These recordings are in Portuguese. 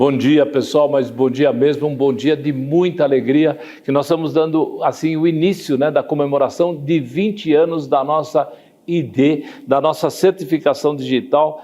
Bom dia, pessoal, mas bom dia mesmo, um bom dia de muita alegria, que nós estamos dando assim o início, né, da comemoração de 20 anos da nossa ID, da nossa certificação digital,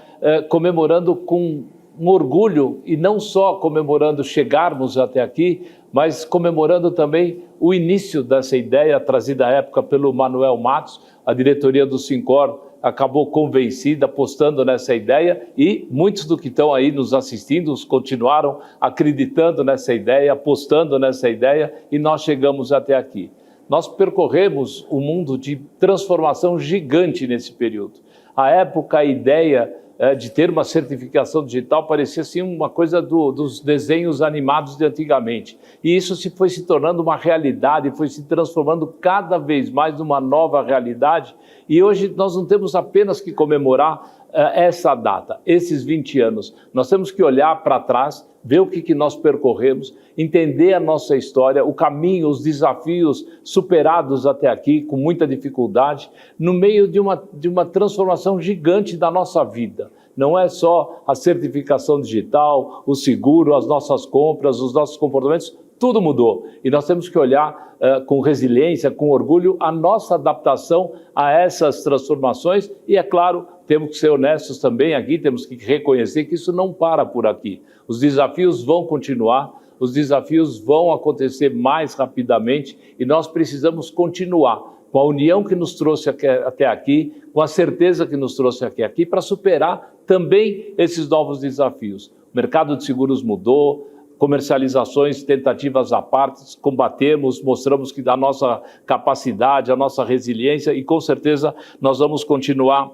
comemorando com um orgulho, e não só comemorando chegarmos até aqui, mas comemorando também o início dessa ideia trazida à época pelo Manuel Matos. A diretoria do Sincor acabou convencida, apostando nessa ideia, e muitos do que estão aí nos assistindo continuaram acreditando nessa ideia, apostando nessa ideia, e nós chegamos até aqui. Nós percorremos um mundo de transformação gigante nesse período. À época, a ideia de ter uma certificação digital parecia assim uma coisa dos desenhos animados de antigamente. E isso foi se tornando uma realidade, foi se transformando cada vez mais numa nova realidade. E hoje nós não temos apenas que comemorar essa data, esses 20 anos. Nós temos que olhar para trás, ver o que nós percorremos, entender a nossa história, o caminho, os desafios superados até aqui, com muita dificuldade, no meio de uma transformação gigante da nossa vida. Não é só a certificação digital, o seguro, as nossas compras, os nossos comportamentos, tudo mudou. E nós temos que olhar com resiliência, com orgulho, a nossa adaptação a essas transformações e, é claro, temos que ser honestos também aqui, temos que reconhecer que isso não para por aqui. Os desafios vão continuar, os desafios vão acontecer mais rapidamente e nós precisamos continuar com a união que nos trouxe até aqui, com a certeza que nos trouxe até aqui, para superar também esses novos desafios. O mercado de seguros mudou, comercializações, tentativas à parte, combatemos, mostramos que da nossa capacidade, a nossa resiliência, e com certeza nós vamos continuar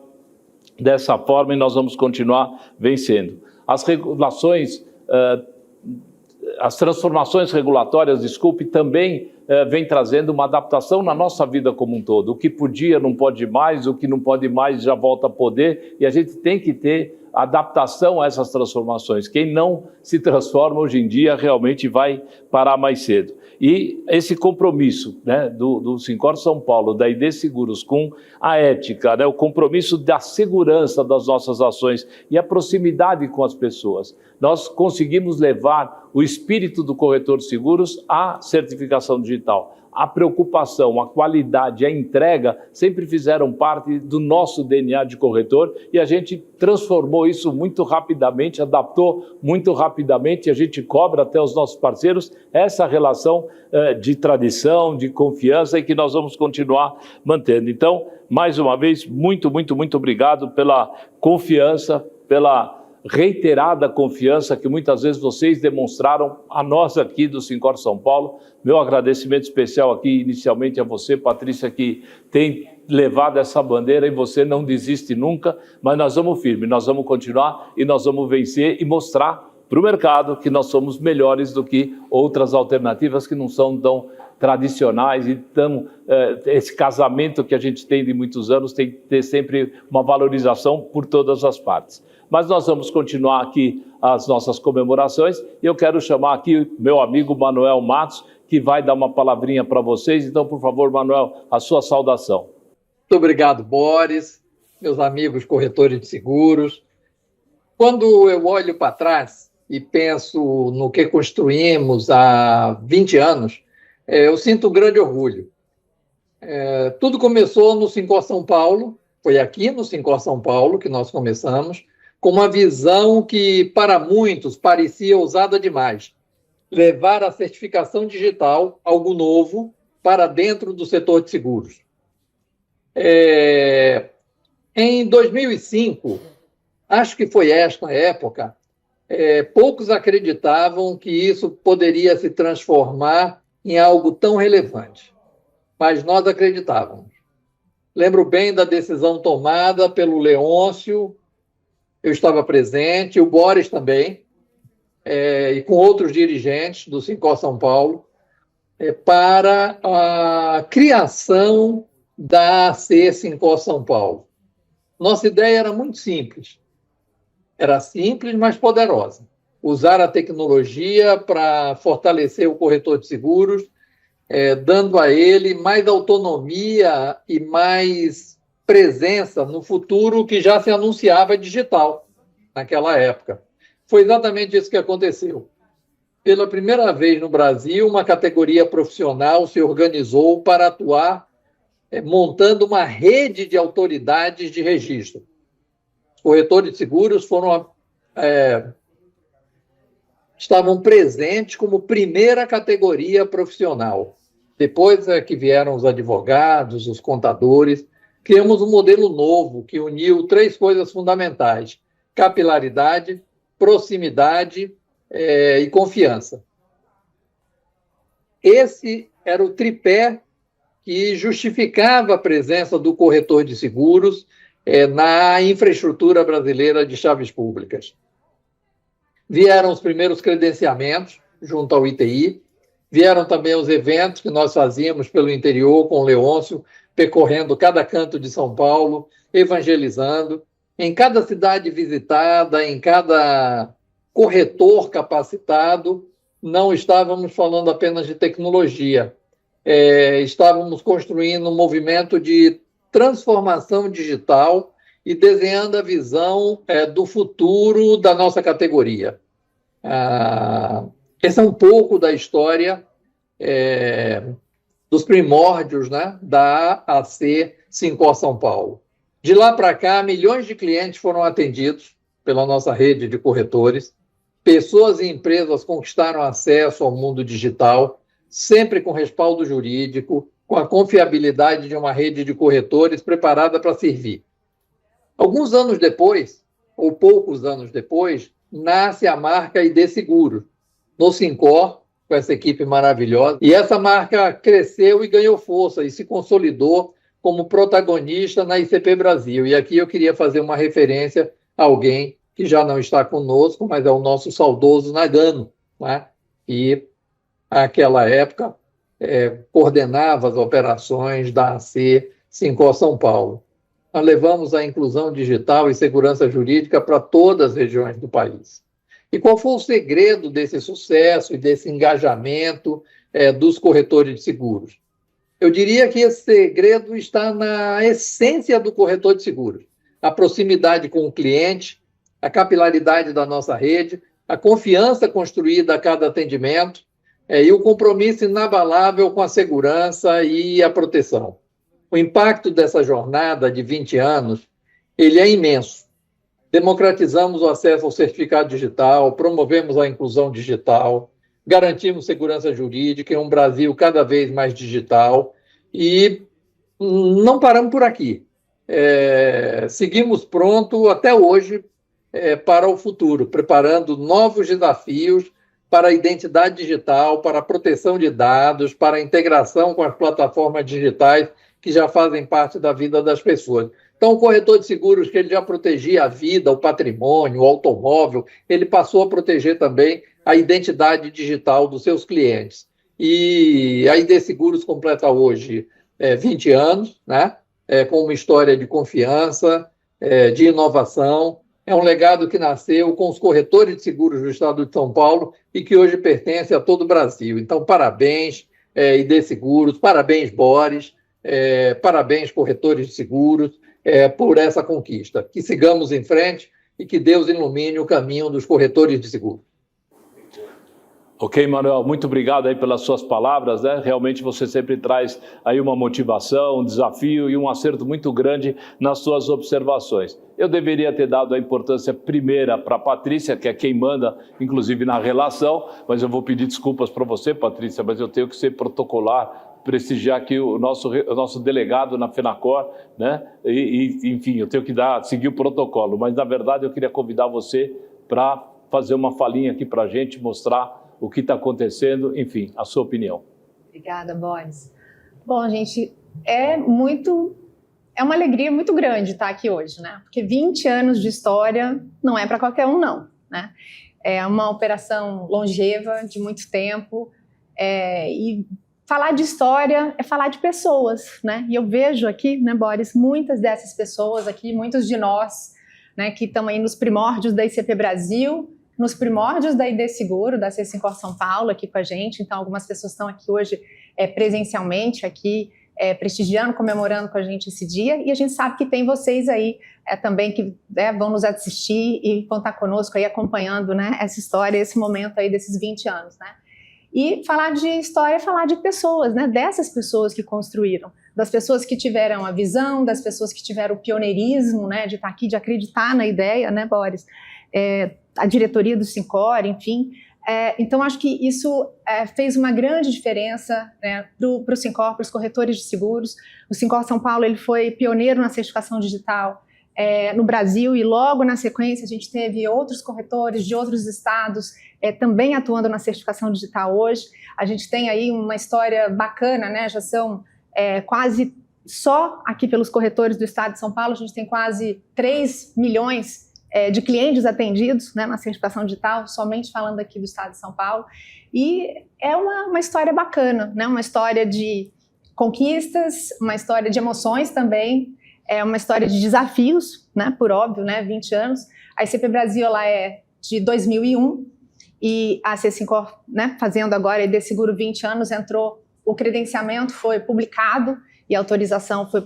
dessa forma e nós vamos continuar vencendo. As regulações, as transformações regulatórias, também vem trazendo uma adaptação na nossa vida como um todo. O que podia não pode mais, o que não pode mais já volta a poder, e a gente tem que ter adaptação a essas transformações. Quem não se transforma hoje em dia realmente vai parar mais cedo. E esse compromisso, né, do Sincor São Paulo, da ID Seguros, com a ética, né, o compromisso da segurança das nossas ações e a proximidade com as pessoas, nós conseguimos levar o espírito do corretor de seguros à certificação digital. A preocupação, a qualidade, a entrega sempre fizeram parte do nosso DNA de corretor e a gente transformou isso muito rapidamente, adaptou muito rapidamente, e a gente cobra até os nossos parceiros essa relação de tradição, de confiança, e que nós vamos continuar mantendo. Então, mais uma vez, muito obrigado pela confiança, pela reiterada confiança que muitas vezes vocês demonstraram a nós aqui do Sincor São Paulo. Meu agradecimento especial aqui inicialmente a você, Patrícia, que tem levado essa bandeira, e você não desiste nunca, mas nós vamos firme, nós vamos continuar e nós vamos vencer e mostrar para o mercado que nós somos melhores do que outras alternativas que não são tão tradicionais. Então, esse casamento que a gente tem de muitos anos tem que ter sempre uma valorização por todas as partes. Mas nós vamos continuar aqui as nossas comemorações, e eu quero chamar aqui meu amigo Manuel Matos, que vai dar uma palavrinha para vocês. Então, por favor, Manuel, a sua saudação. Muito obrigado, Boris, meus amigos corretores de seguros. Quando eu olho para trás e penso no que construímos há 20 anos, eu sinto um grande orgulho. Tudo começou no Sincor São Paulo, foi aqui no Sincor São Paulo que nós começamos, com uma visão que, para muitos, parecia ousada demais: levar a certificação digital, algo novo, para dentro do setor de seguros. Em 2005, acho que foi esta época, poucos acreditavam que isso poderia se transformar em algo tão relevante, mas nós acreditávamos. Lembro bem da decisão tomada pelo Leôncio, eu estava presente, o Boris também, e com outros dirigentes do Sincor São Paulo, para a criação da AC Sincor São Paulo. Nossa ideia era muito simples. Era simples, mas poderosa. Usar a tecnologia para fortalecer o corretor de seguros, dando a ele mais autonomia e mais presença no futuro que já se anunciava digital naquela época. foi exatamente isso que aconteceu. Pela primeira vez no Brasil, uma categoria profissional se organizou para atuar montando uma rede de autoridades de registro. Os corretores de seguros estavam presentes como primeira categoria profissional. Depois é que vieram os advogados, os contadores. Criamos um modelo novo que uniu 3 coisas fundamentais: capilaridade, proximidade e confiança. Esse era o tripé que justificava a presença do corretor de seguros na infraestrutura brasileira de chaves públicas. Vieram os primeiros credenciamentos junto ao ITI, vieram também os eventos que nós fazíamos pelo interior com o Leôncio, percorrendo cada canto de São Paulo, evangelizando. Em cada cidade visitada, em cada corretor capacitado, não estávamos falando apenas de tecnologia, estávamos construindo um movimento de transformação digital e desenhando a visão do futuro da nossa categoria. Esse é um pouco da história dos primórdios, né, da AC Sincor São Paulo. De lá para cá, milhões de clientes foram atendidos pela nossa rede de corretores. Pessoas e empresas conquistaram acesso ao mundo digital, sempre com respaldo jurídico, com a confiabilidade de uma rede de corretores preparada para servir. Alguns anos depois, ou poucos anos depois, nasce a marca ID Seguros, no Sincor, com essa equipe maravilhosa. E essa marca cresceu e ganhou força e se consolidou como protagonista na ICP Brasil. E aqui eu queria fazer uma referência a alguém que já não está conosco, mas é o nosso saudoso Nagano, né? E, naquela época, coordenava as operações da AC Sincor São Paulo. Nós levamos a inclusão digital e segurança jurídica para todas as regiões do país. E qual foi o segredo desse sucesso e desse engajamento dos corretores de seguros? Eu diria que esse segredo está na essência do corretor de seguros. A proximidade com o cliente, a capilaridade da nossa rede, a confiança construída a cada atendimento e o compromisso inabalável com a segurança e a proteção. O impacto dessa jornada de 20 anos, ele é imenso. Democratizamos o acesso ao certificado digital, promovemos a inclusão digital, garantimos segurança jurídica em um Brasil cada vez mais digital e não paramos por aqui. Seguimos pronto até hoje para o futuro, preparando novos desafios para a identidade digital, para a proteção de dados, para a integração com as plataformas digitais que já fazem parte da vida das pessoas. Então, o corretor de seguros, que ele já protegia a vida, o patrimônio, o automóvel, ele passou a proteger também a identidade digital dos seus clientes. E a ID Seguros completa hoje 20 anos, né? Com uma história de confiança, de inovação. É um legado que nasceu com os corretores de seguros do estado de São Paulo e que hoje pertence a todo o Brasil. Então, parabéns, ID Seguros, parabéns, Boris, parabéns, corretores de seguros, por essa conquista. Que sigamos em frente e que Deus ilumine o caminho dos corretores de seguros. Ok, Manuel, muito obrigado aí pelas suas palavras, né? Realmente você sempre traz aí uma motivação, um desafio e um acerto muito grande nas suas observações. Eu deveria ter dado a importância primeira para a Patrícia, que é quem manda, inclusive, na relação, mas eu vou pedir desculpas para você, Patrícia, mas eu tenho que ser protocolar, prestigiar aqui o nosso delegado na FENACOR, né? Enfim, eu tenho que seguir o protocolo, mas, na verdade, eu queria convidar você para fazer uma falinha aqui para a gente, mostrar o que está acontecendo, enfim, a sua opinião. Obrigada, Boris. Bom, gente, é uma alegria muito grande estar aqui hoje, né? Porque 20 anos de história não é para qualquer um, não, né? É uma operação longeva, de muito tempo, e falar de história é falar de pessoas, né? E eu vejo aqui, né, Boris, muitas dessas pessoas aqui, muitos de nós, né, que estão aí nos primórdios da ICP Brasil, nos primórdios da ID Seguro, da AC Sincor São Paulo, aqui com a gente. Então, algumas pessoas estão aqui hoje presencialmente aqui prestigiando, comemorando com a gente esse dia, e a gente sabe que tem vocês aí também que vão nos assistir e vão estar conosco aí acompanhando, né, essa história, esse momento aí desses 20 anos, né? E falar de história é falar de pessoas, né, dessas pessoas que construíram, das pessoas que tiveram a visão, das pessoas que tiveram o pioneirismo, né, de estar aqui, de acreditar na ideia, né, Boris? A diretoria do Sincor, enfim. Então, acho que isso fez uma grande diferença, né, para o Sincor, para os corretores de seguros. O Sincor São Paulo ele foi pioneiro na certificação digital no Brasil, e logo na sequência a gente teve outros corretores de outros estados também atuando na certificação digital hoje. A gente tem aí uma história bacana, né? Já são quase, só aqui pelos corretores do estado de São Paulo, a gente tem quase 3 milhões de clientes atendidos, né, na certificação digital, somente falando aqui do estado de São Paulo. E é uma história bacana, né? Uma história de conquistas, uma história de emoções também, uma história de desafios, né, por óbvio, né, 20 anos. A ICP Brasil ela é de 2001 e a C5, né, fazendo agora ED Seguro 20 anos, entrou, o credenciamento foi publicado e a autorização foi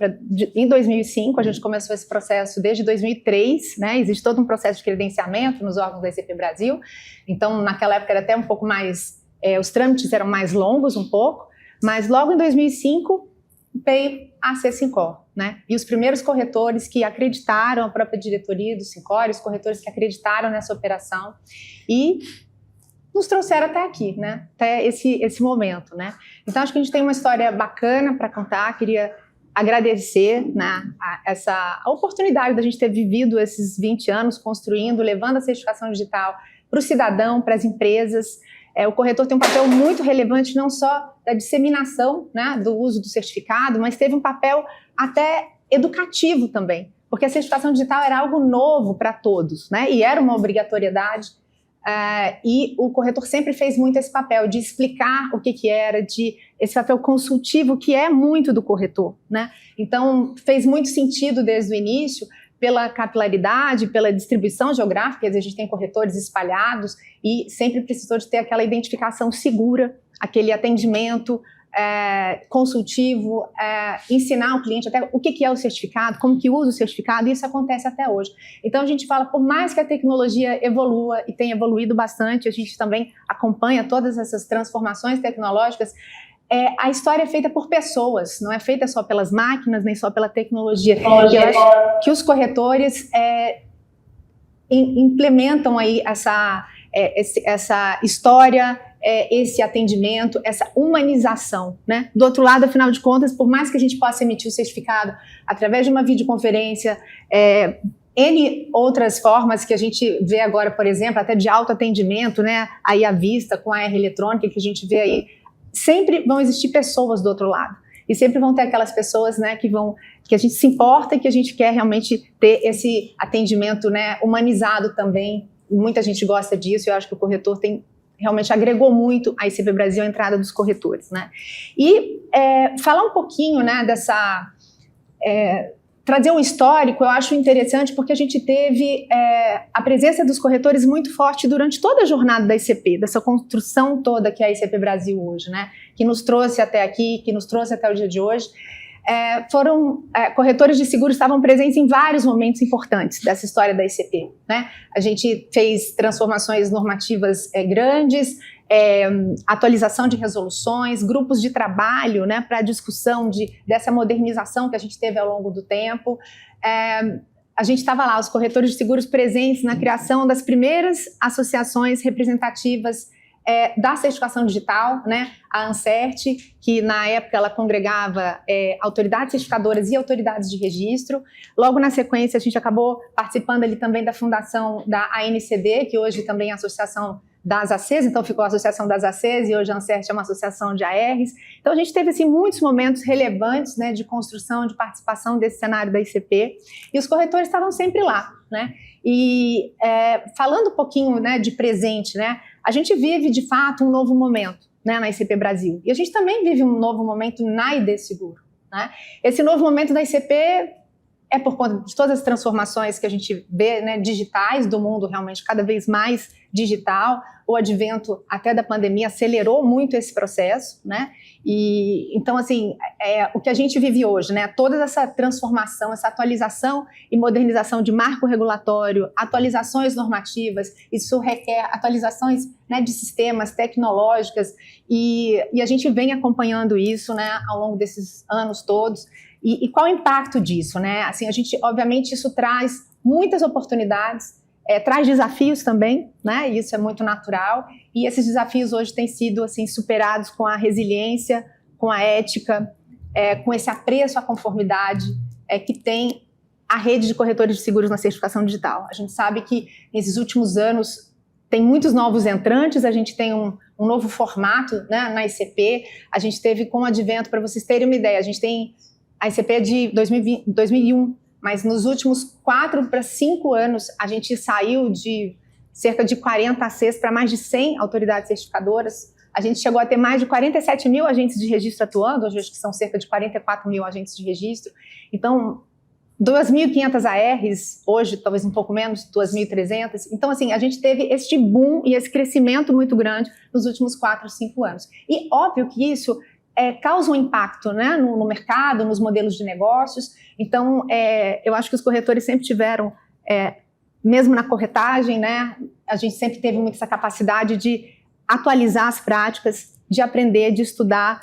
em 2005, a gente começou esse processo desde 2003, né, existe todo um processo de credenciamento nos órgãos da ICP Brasil, então naquela época era até um pouco mais, os trâmites eram mais longos um pouco, mas logo em 2005 veio a C5, né, e os primeiros corretores que acreditaram, a própria diretoria do Sincor, os corretores que acreditaram nessa operação e nos trouxeram até aqui, né? Até esse momento, né? Então, acho que a gente tem uma história bacana para contar. Queria agradecer, né, a oportunidade da gente ter vivido esses 20 anos construindo, levando a certificação digital para o cidadão, para as empresas. O corretor tem um papel muito relevante, não só da disseminação, né, do uso do certificado, mas teve um papel até educativo também, porque a certificação digital era algo novo para todos, né? E era uma obrigatoriedade. E o corretor sempre fez muito esse papel de explicar o que era, esse papel consultivo que é muito do corretor, né? Então, fez muito sentido desde o início, pela capilaridade, pela distribuição geográfica, a gente tem corretores espalhados e sempre precisou de ter aquela identificação segura, aquele atendimento consultivo, ensinar o cliente até o que é o certificado, como que usa o certificado, e isso acontece até hoje. Então a gente fala, por mais que a tecnologia evolua e tenha evoluído bastante, a gente também acompanha todas essas transformações tecnológicas, a história é feita por pessoas, não é feita só pelas máquinas, nem só pela tecnologia. E eu acho que os corretores implementam aí essa história, esse atendimento, essa humanização, né? Do outro lado, afinal de contas, por mais que a gente possa emitir o certificado através de uma videoconferência, N outras formas que a gente vê agora, por exemplo, até de autoatendimento, né? Aí à vista, com a R eletrônica que a gente vê aí, sempre vão existir pessoas do outro lado. E sempre vão ter aquelas pessoas, né, que a gente se importa e que a gente quer realmente ter esse atendimento, né, humanizado também. Muita gente gosta disso, eu acho que o corretor realmente agregou muito a ICP Brasil, a entrada dos corretores, né? E falar um pouquinho, né, trazer um histórico, eu acho interessante, porque a gente teve a presença dos corretores muito forte durante toda a jornada da ICP, dessa construção toda que é a ICP Brasil hoje, né? Que nos trouxe até aqui, que nos trouxe até o dia de hoje. Corretores de seguros estavam presentes em vários momentos importantes dessa história da ICP, né? A gente fez transformações normativas grandes, atualização de resoluções, grupos de trabalho, né, para discussão dessa modernização que a gente teve ao longo do tempo. A gente estava lá, os corretores de seguros presentes na criação das primeiras associações representativas da certificação digital, né, a ANCERT, que na época ela congregava autoridades certificadoras e autoridades de registro. Logo na sequência a gente acabou participando ali também da fundação da ANCD, que hoje também é a Associação das ACs, então ficou a Associação das ACs e hoje a ANCERT é uma associação de ARs. Então a gente teve assim, muitos momentos relevantes, né, de construção, de participação desse cenário da ICP, e os corretores estavam sempre lá, né? E falando um pouquinho, né, de presente, né, a gente vive de fato um novo momento, né, na ICP Brasil, e a gente também vive um novo momento na ID Seguro, né? Esse novo momento da ICP é por conta de todas as transformações que a gente vê, né, digitais do mundo, realmente cada vez mais digital. O advento até da pandemia acelerou muito esse processo, né? E então, assim, o que a gente vive hoje, né? Toda essa transformação, essa atualização e modernização de marco regulatório, atualizações normativas, isso requer atualizações, né, de sistemas tecnológicas, e a gente vem acompanhando isso, né, ao longo desses anos todos. E qual o impacto disso, né? Assim, a gente, obviamente, isso traz muitas oportunidades, traz desafios também, né? Isso é muito natural. E esses desafios hoje têm sido, assim, superados com a resiliência, com a ética, com esse apreço à conformidade que tem a rede de corretores de seguros na certificação digital. A gente sabe que nesses últimos anos tem muitos novos entrantes, a gente tem um novo formato, né, na ICP. A gente teve com o advento, para vocês terem uma ideia, a gente tem a ICP é de 2001, mas nos últimos 4 para 5 anos a gente saiu de cerca de 40 ACs para mais de 100 autoridades certificadoras. A gente chegou a ter mais de 47 mil agentes de registro atuando, hoje acho que são cerca de 44 mil agentes de registro. Então, 2.500 ARs, hoje talvez um pouco menos, 2.300. Então, assim, a gente teve este boom e esse crescimento muito grande nos últimos 4, 5 anos. E óbvio que isso causa um impacto, né, no mercado, nos modelos de negócios. Então, eu acho que os corretores sempre tiveram, mesmo na corretagem, né, a gente sempre teve muito essa capacidade de atualizar as práticas, de aprender, de estudar.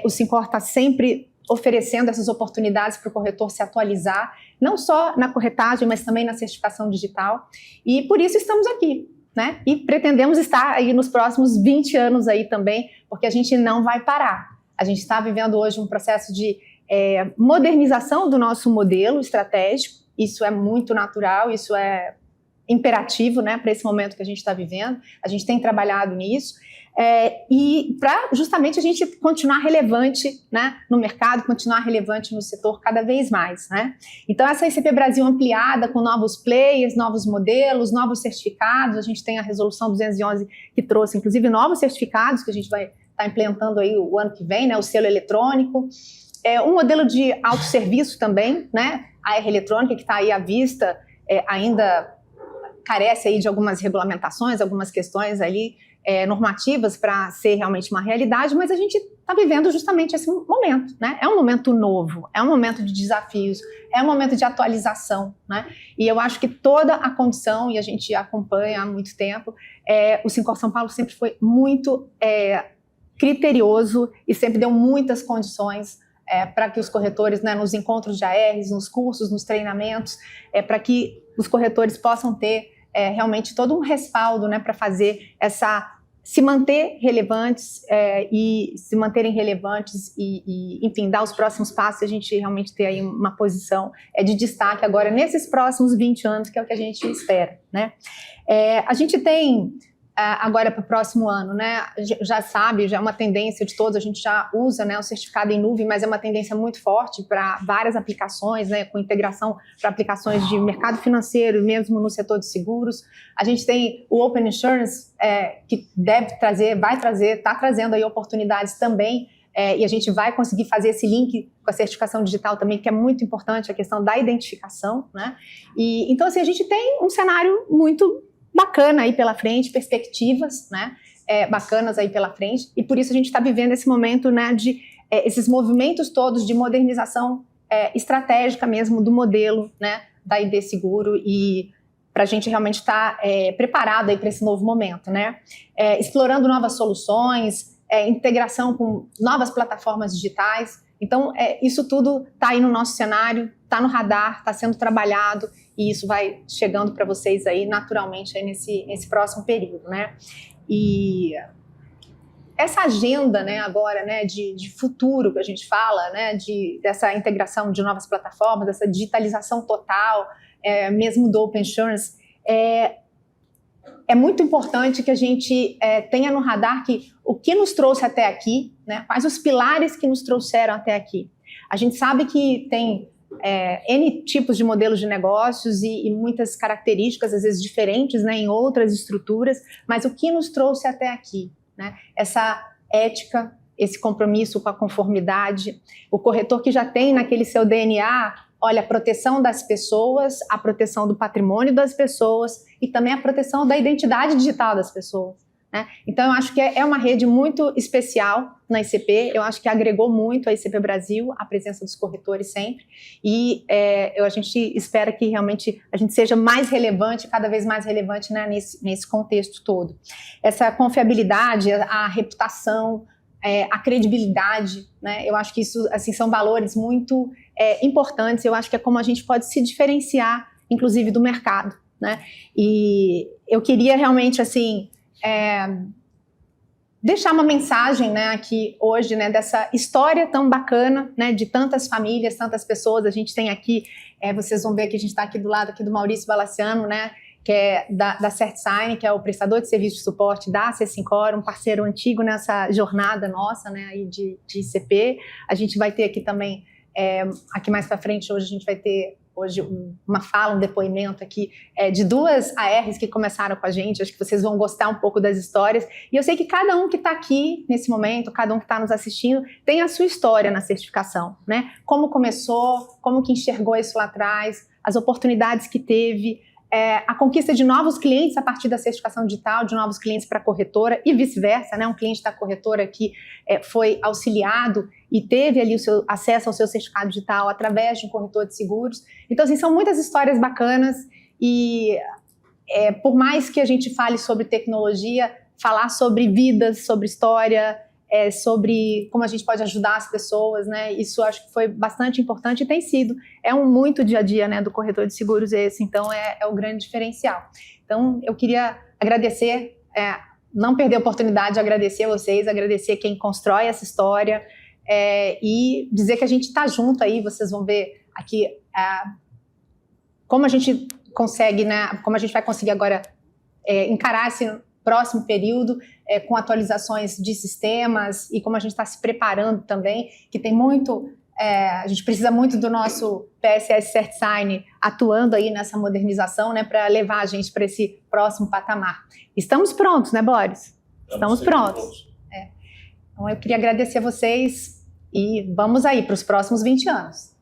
O Syncor está sempre oferecendo essas oportunidades para o corretor se atualizar, não só na corretagem, mas também na certificação digital. E por isso estamos aqui, né? E pretendemos estar aí nos próximos 20 anos aí também, porque a gente não vai parar. A gente está vivendo hoje um processo de modernização do nosso modelo estratégico. Isso é muito natural, isso é imperativo, né, para esse momento que a gente está vivendo. A gente tem trabalhado nisso. E para justamente a gente continuar relevante, né, no mercado, continuar relevante no setor cada vez mais, né? Então essa ICP Brasil ampliada com novos players, novos modelos, novos certificados. A gente tem a resolução 211 que trouxe inclusive novos certificados que a gente vai estar implementando aí o ano que vem, né, o selo eletrônico, um modelo de autosserviço também, né, a R eletrônica que está aí à vista, ainda carece aí de algumas regulamentações, algumas questões ali normativas para ser realmente uma realidade, mas a gente está vivendo justamente esse momento, né? É um momento novo, é um momento de desafios, é um momento de atualização, né? E eu acho que toda a condição, e a gente acompanha há muito tempo, o Syncor São Paulo sempre foi muito criterioso e sempre deu muitas condições para que os corretores, né, nos encontros de ARs, nos cursos, nos treinamentos, para que os corretores possam ter realmente todo um respaldo, né, para fazer se manter relevantes e se manterem relevantes e, enfim, dar os próximos passos e a gente realmente ter aí uma posição de destaque agora nesses próximos 20 anos, que é o que a gente espera, né? A gente tem agora para o próximo ano, né? Já sabe, já é uma tendência de todos, a gente já usa, né, o certificado em nuvem, mas é uma tendência muito forte para várias aplicações, né, com integração para aplicações de mercado financeiro, mesmo no setor de seguros. A gente tem o Open Insurance, que está trazendo aí oportunidades também, e a gente vai conseguir fazer esse link com a certificação digital também, que é muito importante, a questão da identificação, né? E, então, assim, a gente tem um cenário muito bacana aí pela frente, perspectivas, né, bacanas aí pela frente, e por isso a gente está vivendo esse momento, né, de esses movimentos todos de modernização estratégica mesmo do modelo, né, da ID Seguro, e para a gente realmente estar preparado aí para esse novo momento, né, explorando novas soluções, integração com novas plataformas digitais. Então, isso tudo está aí no nosso cenário, está no radar, está sendo trabalhado, e isso vai chegando para vocês aí naturalmente aí nesse próximo período, né? E essa agenda, né, agora, né, de futuro que a gente fala, né, dessa integração de novas plataformas, dessa digitalização total, mesmo do Open Insurance, é muito importante que a gente tenha no radar que o que nos trouxe até aqui, né, quais os pilares que nos trouxeram até aqui. A gente sabe que tem N tipos de modelos de negócios e muitas características, às vezes diferentes, né, em outras estruturas, mas o que nos trouxe até aqui, né, essa ética, esse compromisso com a conformidade, o corretor que já tem naquele seu DNA olha a proteção das pessoas, a proteção do patrimônio das pessoas e também a proteção da identidade digital das pessoas, né? Então, eu acho que é uma rede muito especial na ICP, eu acho que agregou muito a ICP Brasil, a presença dos corretores sempre, e a gente espera que realmente a gente seja mais relevante, cada vez mais relevante, né, nesse contexto todo. Essa confiabilidade, a reputação, a credibilidade, né, eu acho que isso assim, são valores muito importantes, eu acho que é como a gente pode se diferenciar, inclusive, do mercado, né? E eu queria realmente, assim, deixar uma mensagem, né, aqui hoje, né, dessa história tão bacana, né, de tantas famílias, tantas pessoas. A gente tem aqui, vocês vão ver que a gente está aqui do lado aqui do Maurício Balaciano, né, que é da CertSign, que é o prestador de serviço de suporte da C5, um parceiro antigo nessa jornada nossa, né, aí de ICP. A gente vai ter aqui também, aqui mais para frente, hoje a gente vai ter uma fala, um depoimento aqui de 2 ARs que começaram com a gente. Acho que vocês vão gostar um pouco das histórias. E eu sei que cada um que está aqui nesse momento, cada um que está nos assistindo, tem a sua história na certificação, né? Como começou, como que enxergou isso lá atrás, as oportunidades que teve, a conquista de novos clientes a partir da certificação digital, de novos clientes para a corretora e vice-versa, né? Um cliente da corretora que foi auxiliado e teve ali o seu acesso ao seu certificado digital através de um corretor de seguros. Então, assim, são muitas histórias bacanas e por mais que a gente fale sobre tecnologia, falar sobre vidas, sobre história, sobre como a gente pode ajudar as pessoas, né? Isso acho que foi bastante importante e tem sido. Muito dia a dia, né, do corretor de seguros esse, então é o grande diferencial. Então, eu queria agradecer, não perder a oportunidade de agradecer a vocês, agradecer quem constrói essa história e dizer que a gente está junto aí. Vocês vão ver aqui como a gente consegue, né, como a gente vai conseguir agora encarar esse próximo período, com atualizações de sistemas e como a gente está se preparando também, que tem muito, a gente precisa muito do nosso PSS CertSign atuando aí nessa modernização, né, para levar a gente para esse próximo patamar. Estamos prontos, né, Boris? Estamos prontos. Então, eu queria agradecer a vocês e vamos aí para os próximos 20 anos.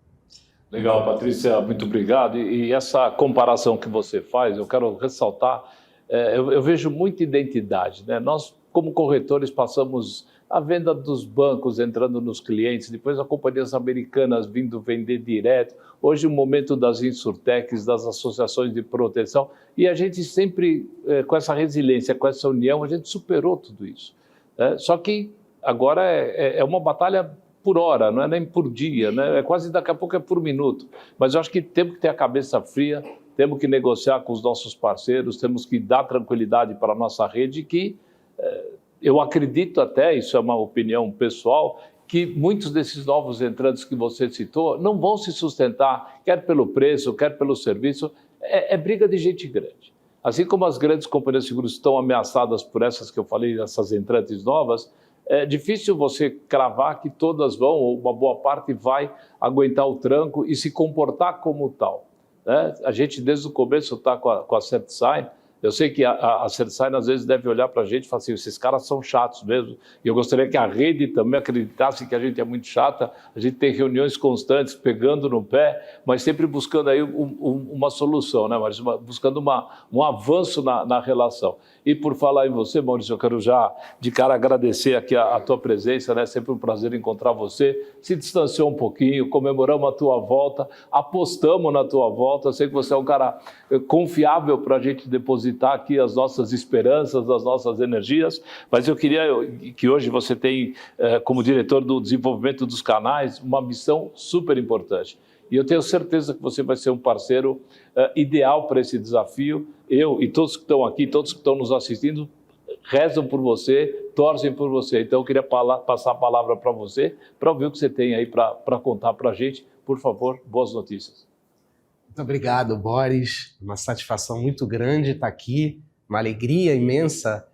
Legal, Patrícia, muito obrigado. E essa comparação que você faz, eu quero ressaltar, eu vejo muita identidade, né? Nós, como corretores, passamos a venda dos bancos entrando nos clientes, depois as companhias americanas vindo vender direto, hoje o momento das insurtechs, das associações de proteção, e a gente sempre, com essa resiliência, com essa união, a gente superou tudo isso, né? Só que agora é uma batalha por hora, não é nem por dia, né? Quase daqui a pouco é por minuto, mas eu acho que temos que ter a cabeça fria, temos que negociar com os nossos parceiros, temos que dar tranquilidade para a nossa rede, que eu acredito até, isso é uma opinião pessoal, que muitos desses novos entrantes que você citou não vão se sustentar, quer pelo preço, quer pelo serviço, é briga de gente grande. Assim como as grandes companhias de seguros estão ameaçadas por essas que eu falei, essas entrantes novas, é difícil você cravar que todas vão, ou uma boa parte vai aguentar o tranco e se comportar como tal, né? A gente, desde o começo, está com a CertSign. Eu sei que a CertSign, às vezes, deve olhar para a gente e falar assim, esses caras são chatos mesmo. E eu gostaria que a rede também acreditasse que a gente é muito chata. A gente tem reuniões constantes, pegando no pé, mas sempre buscando aí uma solução, né, Maurício? Buscando um avanço na relação. E por falar em você, Maurício, eu quero já de cara agradecer aqui a tua presença, né? Sempre um prazer encontrar você. Se distanciou um pouquinho, comemoramos a tua volta, apostamos na tua volta. Eu sei que você é um cara confiável para a gente depositar aqui as nossas esperanças, as nossas energias, mas eu queria que hoje você tem, como diretor do desenvolvimento dos canais, uma missão super importante. E eu tenho certeza que você vai ser um parceiro ideal para esse desafio. Eu e todos que estão aqui, todos que estão nos assistindo, rezam por você, torcem por você. Então eu queria passar a palavra para você, para ouvir o que você tem aí para contar para a gente. Por favor, boas notícias. Muito obrigado, Boris. Uma satisfação muito grande estar aqui, uma alegria imensa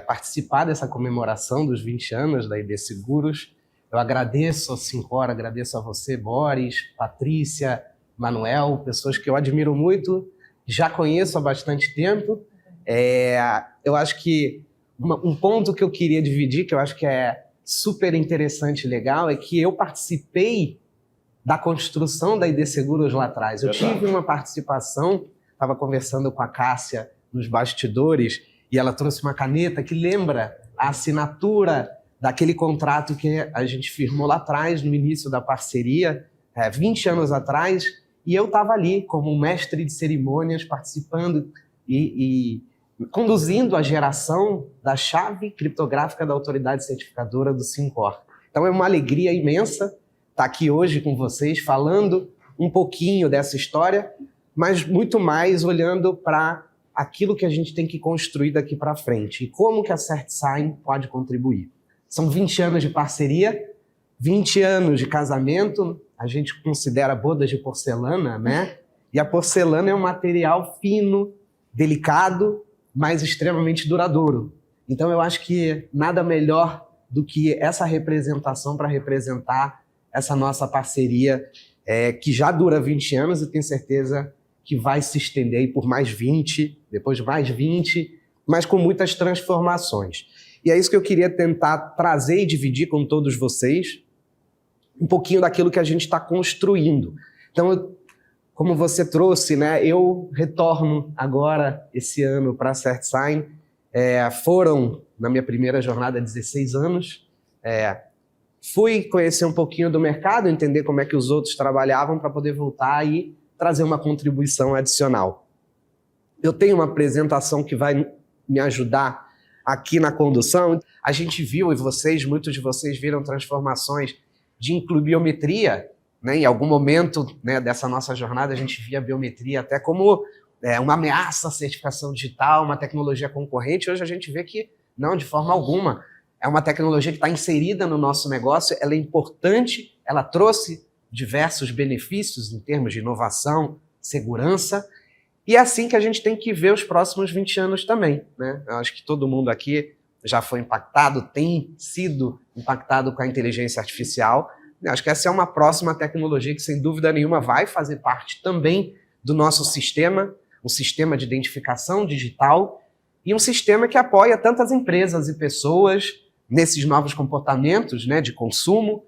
participar dessa comemoração dos 20 anos da IB Seguros. Eu agradeço a Sincor, agradeço a você, Boris, Patrícia, Manuel, pessoas que eu admiro muito, já conheço há bastante tempo. Eu acho que um ponto que eu queria dividir, que eu acho que é super interessante e legal, é que eu participei da construção da ID Seguros lá atrás. Eu tive uma participação, estava conversando com a Cássia nos bastidores, e ela trouxe uma caneta que lembra a assinatura daquele contrato que a gente firmou lá atrás, no início da parceria, 20 anos atrás, e eu estava ali como mestre de cerimônias, participando e conduzindo a geração da chave criptográfica da autoridade certificadora do Sincor. Então é uma alegria imensa estar aqui hoje com vocês, falando um pouquinho dessa história, mas muito mais olhando para aquilo que a gente tem que construir daqui para frente e como que a CertSign pode contribuir. São 20 anos de parceria, 20 anos de casamento, a gente considera bodas de porcelana, né? E a porcelana é um material fino, delicado, mas extremamente duradouro. Então eu acho que nada melhor do que essa representação para representar essa nossa parceria que já dura 20 anos e tenho certeza que vai se estender aí por mais 20, depois mais 20, mas com muitas transformações. E é isso que eu queria tentar trazer e dividir com todos vocês, um pouquinho daquilo que a gente está construindo. Então, como você trouxe, né, eu retorno agora, esse ano, para a CertSign. Foram, na minha primeira jornada, 16 anos. Fui conhecer um pouquinho do mercado, entender como é que os outros trabalhavam para poder voltar e trazer uma contribuição adicional. Eu tenho uma apresentação que vai me ajudar aqui na condução. A gente viu, e muitos de vocês viram transformações de incluir biometria, né? Em algum momento, né, dessa nossa jornada, a gente via a biometria até como uma ameaça à certificação digital, uma tecnologia concorrente. Hoje a gente vê que não, de forma alguma. É uma tecnologia que está inserida no nosso negócio, ela é importante, ela trouxe diversos benefícios em termos de inovação, segurança, e é assim que a gente tem que ver os próximos 20 anos também, né? Eu acho que todo mundo aqui já foi impactado, tem sido impactado com a inteligência artificial. Eu acho que essa é uma próxima tecnologia que, sem dúvida nenhuma, vai fazer parte também do nosso sistema, um sistema de identificação digital e um sistema que apoia tantas empresas e pessoas nesses novos comportamentos, né, de consumo,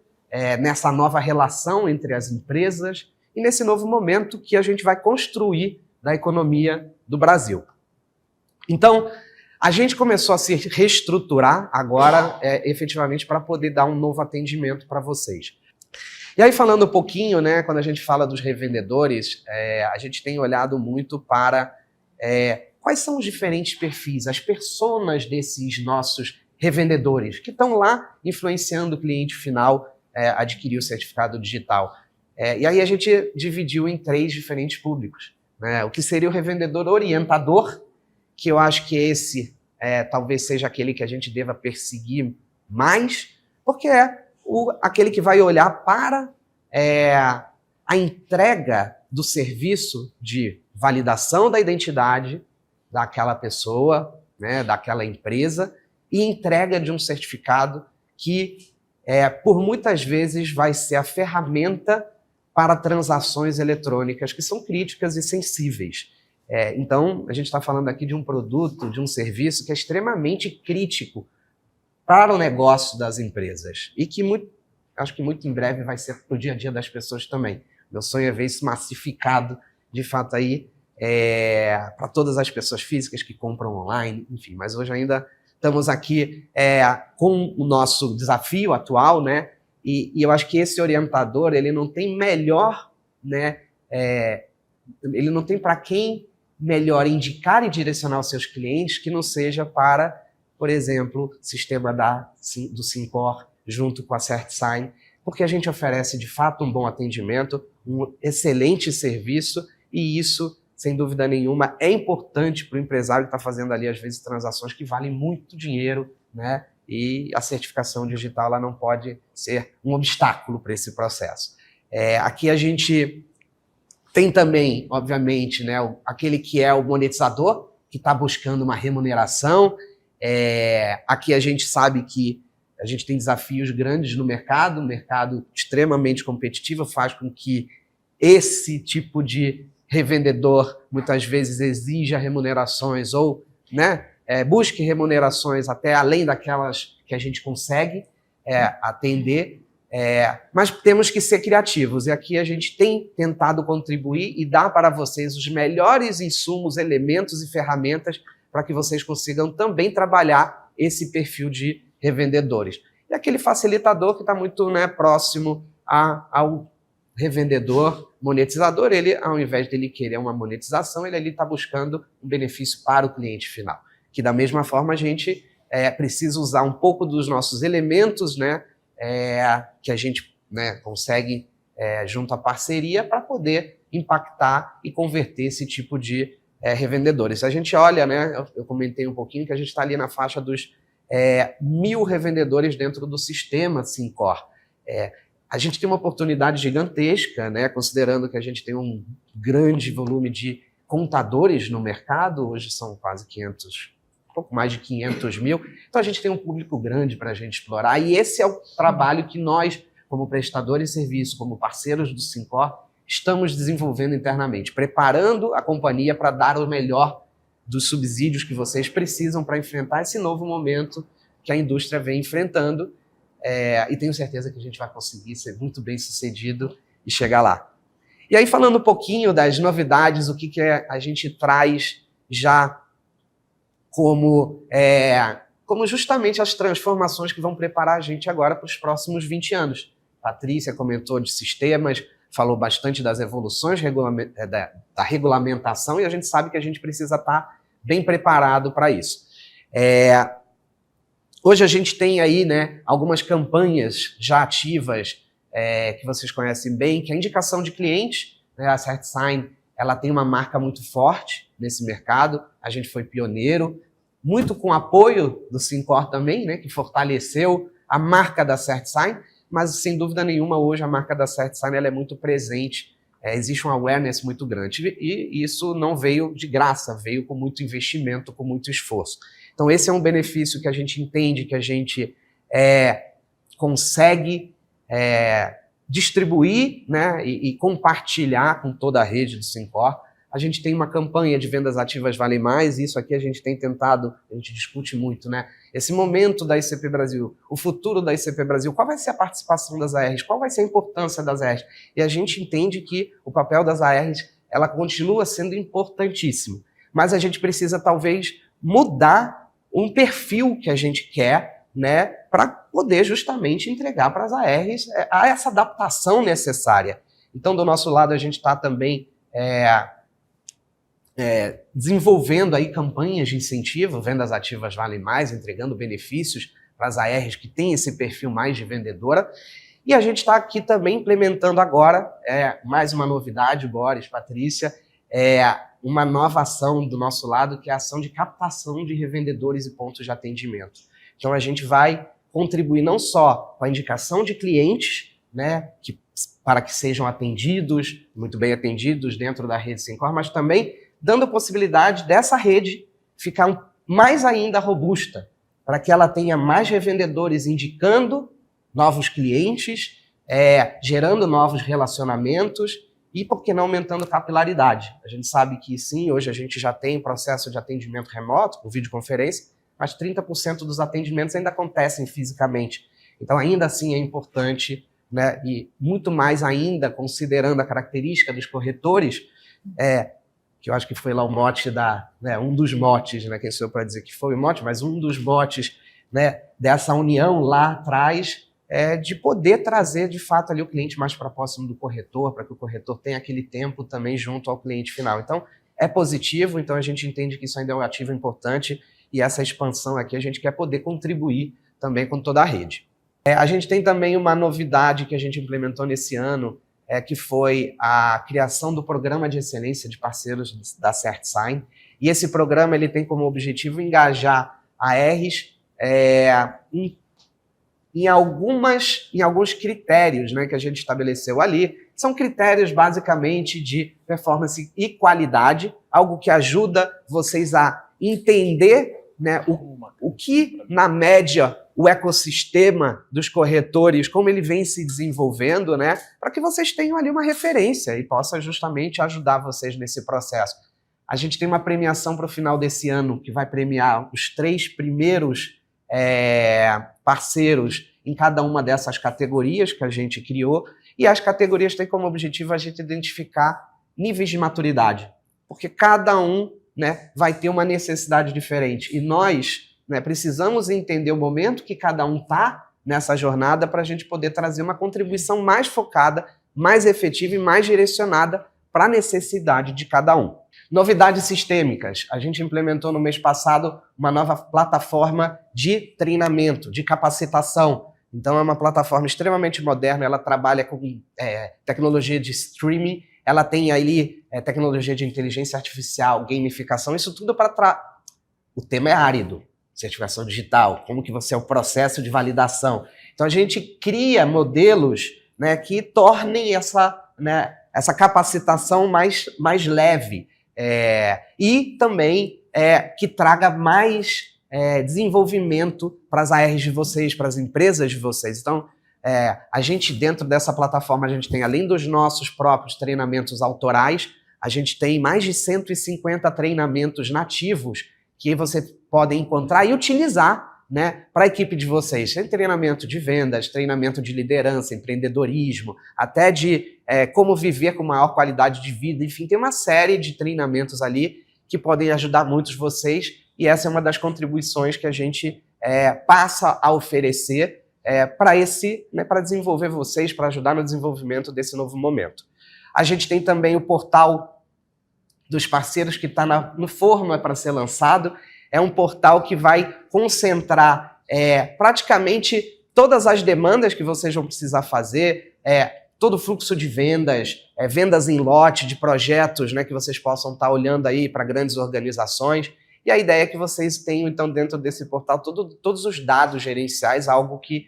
nessa nova relação entre as empresas e nesse novo momento que a gente vai construir da economia do Brasil. Então, a gente começou a se reestruturar agora, efetivamente, para poder dar um novo atendimento para vocês. E aí, falando um pouquinho, né, quando a gente fala dos revendedores, a gente tem olhado muito para quais são os diferentes perfis, as personas desses nossos revendedores, que estão lá influenciando o cliente final a adquirir o certificado digital. E aí a gente dividiu em 3 diferentes públicos, né? O que seria o revendedor orientador, que eu acho que esse talvez seja aquele que a gente deva perseguir mais, porque é aquele que vai olhar para a entrega do serviço de validação da identidade daquela pessoa, né, daquela empresa, e entrega de um certificado que, por muitas vezes, vai ser a ferramenta para transações eletrônicas que são críticas e sensíveis. Então, a gente está falando aqui de um produto, de um serviço que é extremamente crítico para o negócio das empresas e que acho que muito em breve vai ser para o dia a dia das pessoas também. Meu sonho é ver isso massificado, de fato, aí para todas as pessoas físicas que compram online, enfim, mas hoje ainda estamos aqui com o nosso desafio atual, né? E eu acho que esse orientador, ele não tem melhor, né? Ele não tem para quem melhor indicar e direcionar os seus clientes que não seja para, por exemplo, o sistema do Sincor junto com a CertSign, porque a gente oferece de fato um bom atendimento, um excelente serviço, e isso, sem dúvida nenhuma, é importante para o empresário que está fazendo ali, às vezes, transações que valem muito dinheiro, né? E a certificação digital ela não pode ser um obstáculo para esse processo. Aqui a gente tem também, obviamente, né, aquele que é o monetizador, que está buscando uma remuneração. Aqui a gente sabe que a gente tem desafios grandes no mercado, um mercado extremamente competitivo, faz com que esse tipo de revendedor muitas vezes exija remunerações ou, né, busque remunerações até além daquelas que a gente consegue atender. Mas temos que ser criativos, e aqui a gente tem tentado contribuir e dar para vocês os melhores insumos, elementos e ferramentas para que vocês consigam também trabalhar esse perfil de revendedores. E aquele facilitador que está muito, né, próximo ao revendedor monetizador, ele, ao invés dele querer uma monetização, ele ali está buscando um benefício para o cliente final. Que da mesma forma a gente precisa usar um pouco dos nossos elementos, né, que a gente, né, consegue junto à parceria para poder impactar e converter esse tipo de revendedores. Se a gente olha, né, eu comentei um pouquinho que a gente está ali na faixa dos 1.000 revendedores dentro do sistema Syncor. A gente tem uma oportunidade gigantesca, né, considerando que a gente tem um grande volume de contadores no mercado, hoje são quase 500, um pouco mais de 500 mil, então a gente tem um público grande para a gente explorar, e esse é o trabalho que nós, como prestadores de serviço, como parceiros do Syncor, estamos desenvolvendo internamente, preparando a companhia para dar o melhor dos subsídios que vocês precisam para enfrentar esse novo momento que a indústria vem enfrentando, e tenho certeza que a gente vai conseguir ser muito bem sucedido e chegar lá. E aí, falando um pouquinho das novidades, o que a gente traz já como justamente as transformações que vão preparar a gente agora para os próximos 20 anos. Patrícia comentou de sistemas, falou bastante das evoluções da regulamentação, e a gente sabe que a gente precisa estar bem preparado para isso. Hoje a gente tem aí, né, algumas campanhas já ativas que vocês conhecem bem, que é a indicação de clientes, né, a CertSign, ela tem uma marca muito forte nesse mercado, a gente foi pioneiro, muito com apoio do Syncor também, né, que fortaleceu a marca da CertSign, mas sem dúvida nenhuma hoje a marca da CertSign ela é muito presente, existe um awareness muito grande, e isso não veio de graça, veio com muito investimento, com muito esforço. Então esse é um benefício que a gente entende, que a gente consegue distribuir, né, e compartilhar com toda a rede do Syncor. A gente tem uma campanha de vendas ativas Vale Mais, isso aqui a gente tem tentado, a gente discute muito, né? Esse momento da ICP Brasil, o futuro da ICP Brasil, qual vai ser a participação das ARs, qual vai ser a importância das ARs? E a gente entende que o papel das ARs, ela continua sendo importantíssimo, mas a gente precisa talvez mudar um perfil que a gente quer, né, para poder justamente entregar para as ARs essa adaptação necessária. Então, do nosso lado, a gente está também desenvolvendo aí campanhas de incentivo, vendas ativas valem mais, entregando benefícios para as ARs que têm esse perfil mais de vendedora. E a gente está aqui também implementando agora, mais uma novidade, Boris, Patrícia, uma nova ação do nosso lado, que é a ação de captação de revendedores e pontos de atendimento. Então a gente vai contribuir não só com a indicação de clientes, né, para que sejam atendidos, muito bem atendidos dentro da rede Syncor, mas também dando a possibilidade dessa rede ficar mais ainda robusta, para que ela tenha mais revendedores indicando novos clientes, gerando novos relacionamentos e, por que não, aumentando capilaridade. A gente sabe que sim, hoje a gente já tem processo de atendimento remoto, por videoconferência, mas 30% dos atendimentos ainda acontecem fisicamente. Então, ainda assim, é importante, né, e muito mais ainda, considerando a característica dos corretores, que eu acho que foi lá o mote um dos motes, né, quem sou eu para dizer que foi o mote, mas um dos motes, né, dessa união lá atrás, de poder trazer, de fato, ali o cliente mais para próximo do corretor, para que o corretor tenha aquele tempo também junto ao cliente final. Então, é positivo, então a gente entende que isso ainda é um ativo importante, e essa expansão aqui a gente quer poder contribuir também com toda a rede. A gente tem também uma novidade que a gente implementou nesse ano, que foi a criação do Programa de Excelência de Parceiros da CertSign. E esse programa ele tem como objetivo engajar ARs em alguns critérios, né, que a gente estabeleceu ali. São critérios basicamente de performance e qualidade, algo que ajuda vocês a entender, né, o que, na média, o ecossistema dos corretores, como ele vem se desenvolvendo, né, para que vocês tenham ali uma referência e possa justamente ajudar vocês nesse processo. A gente tem uma premiação para o final desse ano, que vai premiar os 3 primeiros parceiros em cada uma dessas categorias que a gente criou, e as categorias têm como objetivo a gente identificar níveis de maturidade, porque cada um, né, vai ter uma necessidade diferente, e nós, né, precisamos entender o momento que cada um está nessa jornada para a gente poder trazer uma contribuição mais focada, mais efetiva e mais direcionada para a necessidade de cada um. Novidades sistêmicas. A gente implementou no mês passado uma nova plataforma de treinamento, de capacitação. Então é uma plataforma extremamente moderna, ela trabalha com tecnologia de streaming, ela tem ali tecnologia de inteligência artificial, gamificação, isso tudo para... O tema é árido, certificação digital, como que você é o processo de validação. Então a gente cria modelos, né, que tornem essa capacitação mais leve, e também que traga mais desenvolvimento para as ARs de vocês, para as empresas de vocês. Então, a gente, dentro dessa plataforma, a gente tem, além dos nossos próprios treinamentos autorais, a gente tem mais de 150 treinamentos nativos que você pode encontrar e utilizar, né, para a equipe de vocês. Tem treinamento de vendas, treinamento de liderança, empreendedorismo, até de como viver com maior qualidade de vida. Enfim, tem uma série de treinamentos ali que podem ajudar muitos vocês, e essa é uma das contribuições que a gente passa a oferecer para desenvolver vocês, para ajudar no desenvolvimento desse novo momento. A gente tem também o portal dos parceiros que está no forno para ser lançado. É um portal que vai concentrar praticamente todas as demandas que vocês vão precisar fazer, todo o fluxo de vendas, vendas em lote de projetos, né, que vocês possam estar olhando aí para grandes organizações. E a ideia é que vocês tenham, então, dentro desse portal, todos os dados gerenciais, algo que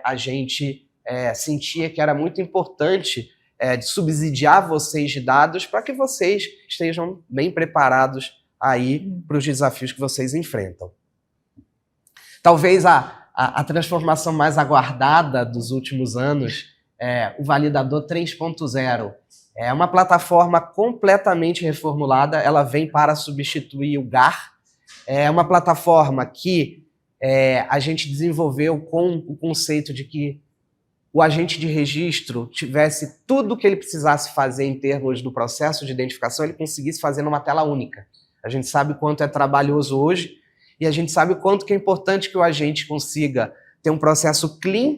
a gente sentia que era muito importante de subsidiar vocês de dados para que vocês estejam bem preparados aí para os desafios que vocês enfrentam. Talvez a transformação mais aguardada dos últimos anos é o Validador 3.0. É uma plataforma completamente reformulada, ela vem para substituir o GAR. É uma plataforma que a gente desenvolveu com o conceito de que o agente de registro tivesse tudo o que ele precisasse fazer em termos do processo de identificação, ele conseguisse fazer numa tela única. A gente sabe o quanto é trabalhoso hoje e a gente sabe o quanto que é importante que o agente consiga ter um processo clean,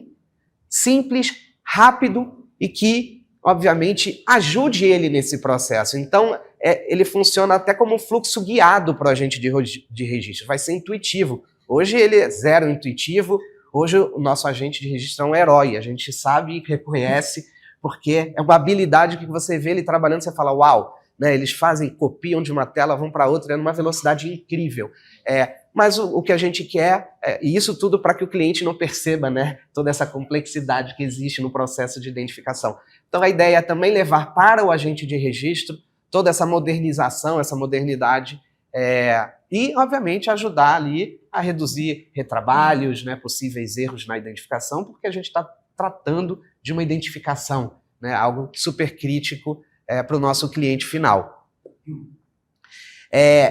simples, rápido e que, obviamente, ajude ele nesse processo. Então, ele funciona até como um fluxo guiado para o agente de registro. Vai ser intuitivo. Hoje ele é zero intuitivo. Hoje o nosso agente de registro é um herói. A gente sabe e reconhece porque é uma habilidade que você vê ele trabalhando, você fala, uau, né, eles copiam de uma tela, vão para outra, numa velocidade incrível. Mas o que a gente quer, e isso tudo para que o cliente não perceba, né, toda essa complexidade que existe no processo de identificação. Então a ideia é também levar para o agente de registro toda essa modernização, essa modernidade, e, obviamente, ajudar ali a reduzir retrabalhos, né, possíveis erros na identificação, porque a gente está tratando de uma identificação, né, algo super crítico para o nosso cliente final.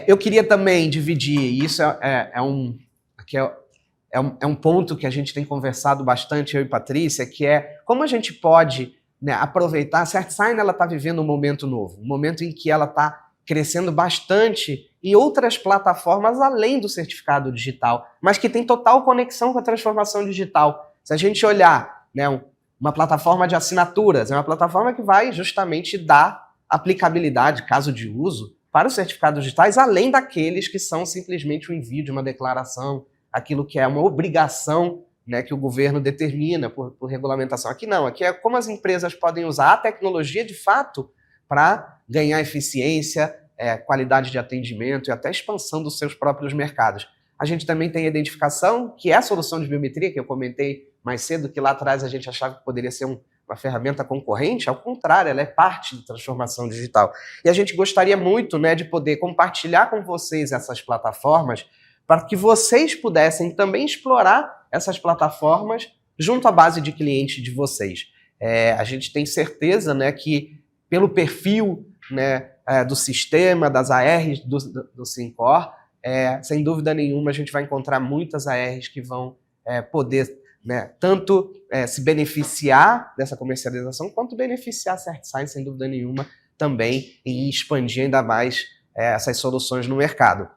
Eu queria também dividir, e isso é um ponto que a gente tem conversado bastante, eu e Patrícia, que é como a gente pode, né, aproveitar. A CertSign está vivendo um momento novo, um momento em que ela está crescendo bastante em outras plataformas além do certificado digital, mas que tem total conexão com a transformação digital. Se a gente olhar, né, uma plataforma de assinaturas, é uma plataforma que vai justamente dar aplicabilidade, caso de uso, para os certificados digitais, além daqueles que são simplesmente o envio de uma declaração, aquilo que é uma obrigação, né, que o governo determina por regulamentação. Aqui não, aqui é como as empresas podem usar a tecnologia de fato para ganhar eficiência, qualidade de atendimento e até expansão dos seus próprios mercados. A gente também tem a identificação, que é a solução de biometria, que eu comentei mais cedo, que lá atrás a gente achava que poderia ser uma ferramenta concorrente. Ao contrário, ela é parte da transformação digital. E a gente gostaria muito, né, de poder compartilhar com vocês essas plataformas para que vocês pudessem também explorar essas plataformas junto à base de clientes de vocês. A gente tem certeza, né, que pelo perfil, né, do sistema, das ARs do Syncor, sem dúvida nenhuma a gente vai encontrar muitas ARs que vão poder né, tanto se beneficiar dessa comercialização, quanto beneficiar a CertSign, sem dúvida nenhuma, também em expandir ainda mais essas soluções no mercado.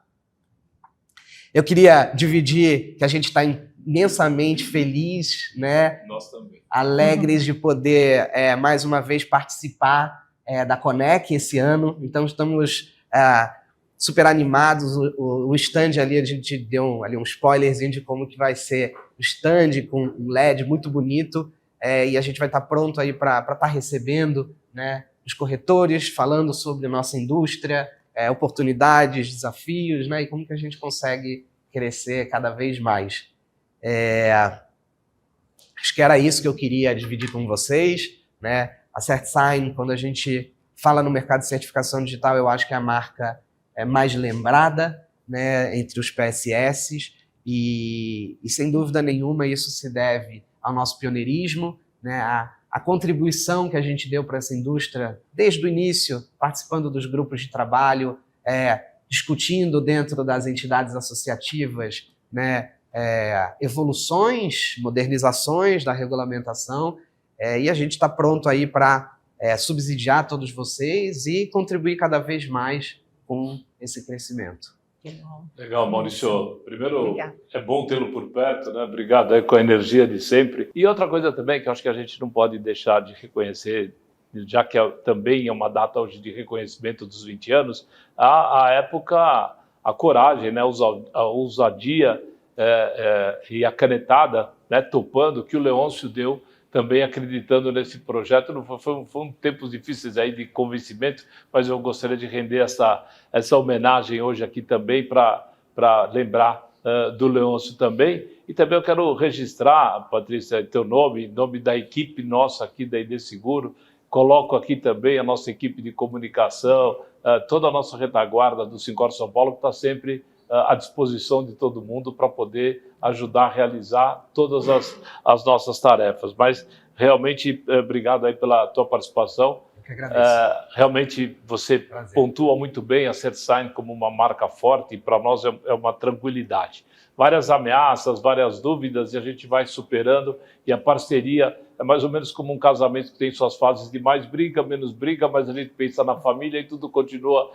Eu queria dividir que a gente está imensamente feliz, né? Nós também. Alegres de poder, mais uma vez, participar da Conec esse ano. Então, estamos super animados. O stand ali, a gente deu ali um spoilerzinho de como que vai ser o stand, com um LED muito bonito. E a gente vai estar pronto aí para estar recebendo, né, os corretores, falando sobre a nossa indústria, oportunidades, desafios, né, e como que a gente consegue crescer cada vez mais. Acho que era isso que eu queria dividir com vocês, né? A CertSign, quando a gente fala no mercado de certificação digital, eu acho que é a marca mais lembrada, né, entre os PSS, e sem dúvida nenhuma isso se deve ao nosso pioneirismo, né, a contribuição que a gente deu para essa indústria desde o início, participando dos grupos de trabalho, discutindo dentro das entidades associativas, né, evoluções, modernizações da regulamentação, e a gente está pronto aí para subsidiar todos vocês e contribuir cada vez mais com esse crescimento. Legal, Maurício. Primeiro, Obrigada. É bom tê-lo por perto, né? Obrigado aí com a energia de sempre. E outra coisa também que eu acho que a gente não pode deixar de reconhecer, já que também é uma data hoje de reconhecimento dos 20 anos, a época, a coragem, né? A ousadia e a canetada, né? Topando, que o Leôncio deu, também acreditando nesse projeto. Foram tempos difíceis aí de convencimento, mas eu gostaria de render essa homenagem hoje aqui também para lembrar do Leôncio também. E também eu quero registrar, Patrícia, teu nome, em nome da equipe nossa aqui da ID Seguro. Coloco aqui também a nossa equipe de comunicação, toda a nossa retaguarda do Sincor São Paulo, que está sempre à disposição de todo mundo para poder ajudar a realizar todas as nossas tarefas. Mas realmente, obrigado aí pela tua participação. Eu que agradeço. Realmente você pontua muito bem a CertSign como uma marca forte, e para nós é uma tranquilidade. Várias ameaças, várias dúvidas, e a gente vai superando, e a parceria é mais ou menos como um casamento que tem suas fases de mais briga, menos briga, mas a gente pensa na família e tudo continua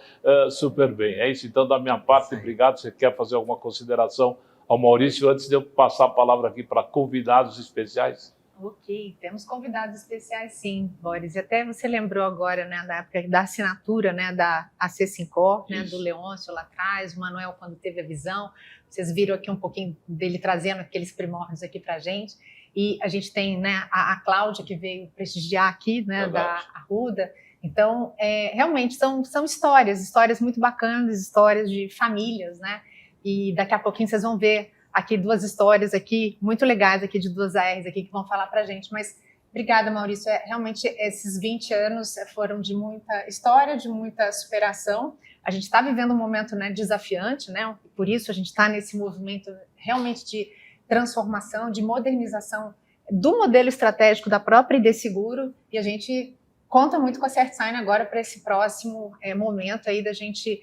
super bem. É isso, então, da minha parte, obrigado. Você quer fazer alguma consideração ao Maurício, antes de eu passar a palavra aqui para convidados especiais? Ok, temos convidados especiais sim, Boris. E até você lembrou agora, né, da época da assinatura, né, da AC Sincor, né, do Leôncio lá atrás, o Manuel quando teve a visão. Vocês viram aqui um pouquinho dele trazendo aqueles primórdios aqui para a gente. E a gente tem, né, a Cláudia que veio prestigiar aqui, né, da Arruda. Então, realmente são histórias muito bacanas, histórias de famílias, né? E daqui a pouquinho vocês vão ver aqui duas histórias aqui muito legais aqui de duas ARs aqui que vão falar para a gente. Mas obrigada, Maurício. Realmente esses 20 anos foram de muita história, de muita superação. A gente está vivendo um momento, né, desafiante, né? Por isso a gente está nesse movimento realmente de transformação, de modernização do modelo estratégico da própria ID Seguro, e a gente conta muito com a CertSign agora para esse próximo momento aí da gente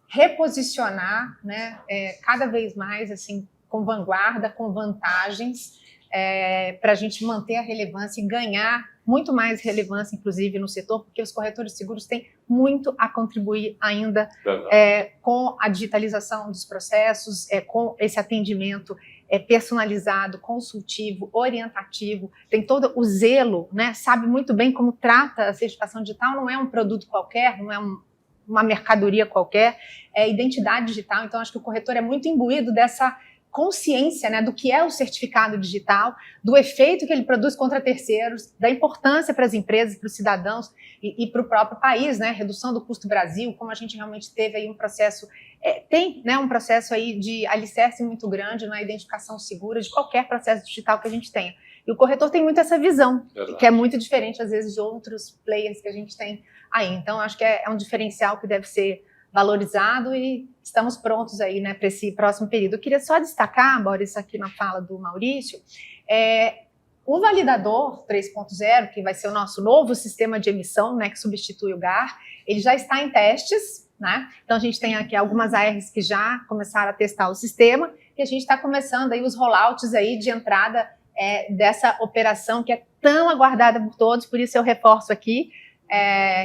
reposicionar, né, cada vez mais assim, com vanguarda, com vantagens, para a gente manter a relevância e ganhar muito mais relevância, inclusive, no setor, porque os corretores de seguros têm muito a contribuir ainda com a digitalização dos processos, com esse atendimento personalizado, consultivo, orientativo, tem todo o zelo, né? Sabe muito bem como trata a certificação digital, não é um produto qualquer, não é uma mercadoria qualquer, é identidade digital. Então, acho que o corretor é muito imbuído dessa consciência, né, do que é o certificado digital, do efeito que ele produz contra terceiros, da importância para as empresas, para os cidadãos e para o próprio país, né, redução do custo Brasil, como a gente realmente teve aí um processo, tem, né, um processo aí de alicerce muito grande na identificação segura de qualquer processo digital que a gente tenha. E o corretor tem muito essa visão, que é muito diferente, às vezes, de outros players que a gente tem aí. Então, acho que é um diferencial que deve ser valorizado e estamos prontos aí, né, para esse próximo período. Eu queria só destacar, Boris, aqui na fala do Maurício, o validador 3.0, que vai ser o nosso novo sistema de emissão, né, que substitui o GAR, ele já está em testes, né? Então a gente tem aqui algumas ARs que já começaram a testar o sistema e a gente está começando aí os rollouts aí de entrada dessa operação que é tão aguardada por todos, por isso eu reforço aqui,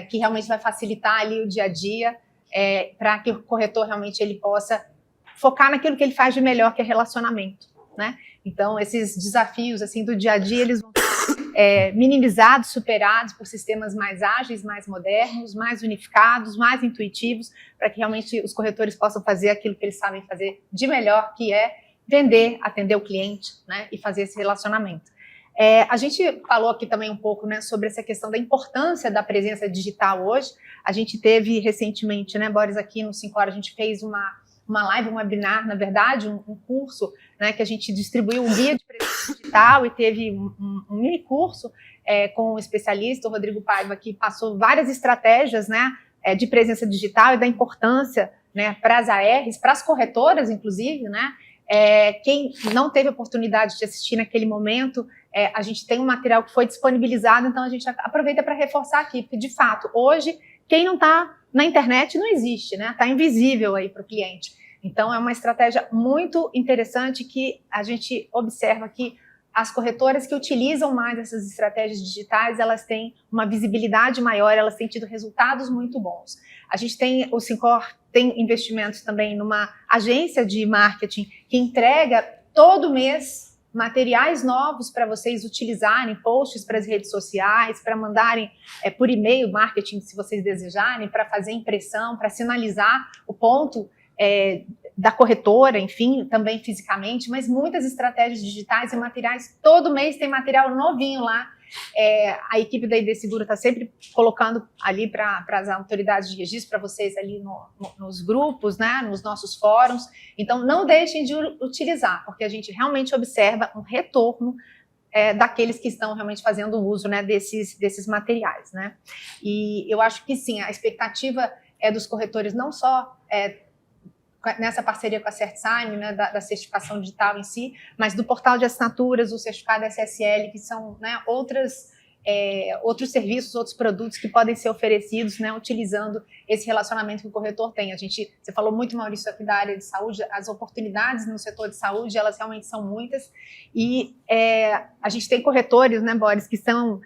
que realmente vai facilitar ali o dia a dia, para que o corretor realmente ele possa focar naquilo que ele faz de melhor, que é relacionamento, né? Então, esses desafios assim do dia a dia, eles vão ser minimizados, superados por sistemas mais ágeis, mais modernos, mais unificados, mais intuitivos, para que realmente os corretores possam fazer aquilo que eles sabem fazer de melhor, que é vender, atender o cliente, né? E fazer esse relacionamento. A gente falou aqui também um pouco, né, sobre essa questão da importância da presença digital hoje. A gente teve recentemente, né, Boris, aqui no 5 Horas, a gente fez uma live, um webinar, na verdade, um curso, né, que a gente distribuiu um guia de presença digital e teve um mini curso com um especialista, o Rodrigo Paiva, que passou várias estratégias, né, de presença digital e da importância, né, para as ARs, para as corretoras, inclusive, né. Quem não teve oportunidade de assistir naquele momento, a gente tem um material que foi disponibilizado, então a gente aproveita para reforçar aqui, porque de fato, hoje, quem não está na internet não existe, né? Está invisível aí para o cliente. Então é uma estratégia muito interessante que a gente observa que as corretoras que utilizam mais essas estratégias digitais, elas têm uma visibilidade maior, elas têm tido resultados muito bons. A gente tem, o Syncor tem investimentos também numa agência de marketing que entrega todo mês materiais novos para vocês utilizarem, posts para as redes sociais, para mandarem por e-mail marketing, se vocês desejarem, para fazer impressão, para sinalizar o ponto da corretora, enfim, também fisicamente, mas muitas estratégias digitais e materiais, todo mês tem material novinho lá. A equipe da ID Seguro está sempre colocando ali para as autoridades de registro, para vocês ali nos grupos, né, nos nossos fóruns. Então, não deixem de utilizar, porque a gente realmente observa um retorno daqueles que estão realmente fazendo uso, né, desses materiais, né? E eu acho que sim, a expectativa dos corretores não só nessa parceria com a CertSign, né, da certificação digital em si, mas do portal de assinaturas, o certificado SSL, que são, né, outros serviços, outros produtos que podem ser oferecidos, né, utilizando esse relacionamento que o corretor tem. Você falou muito, Maurício, aqui da área de saúde, as oportunidades no setor de saúde, elas realmente são muitas, e a gente tem corretores, né, Boris, que são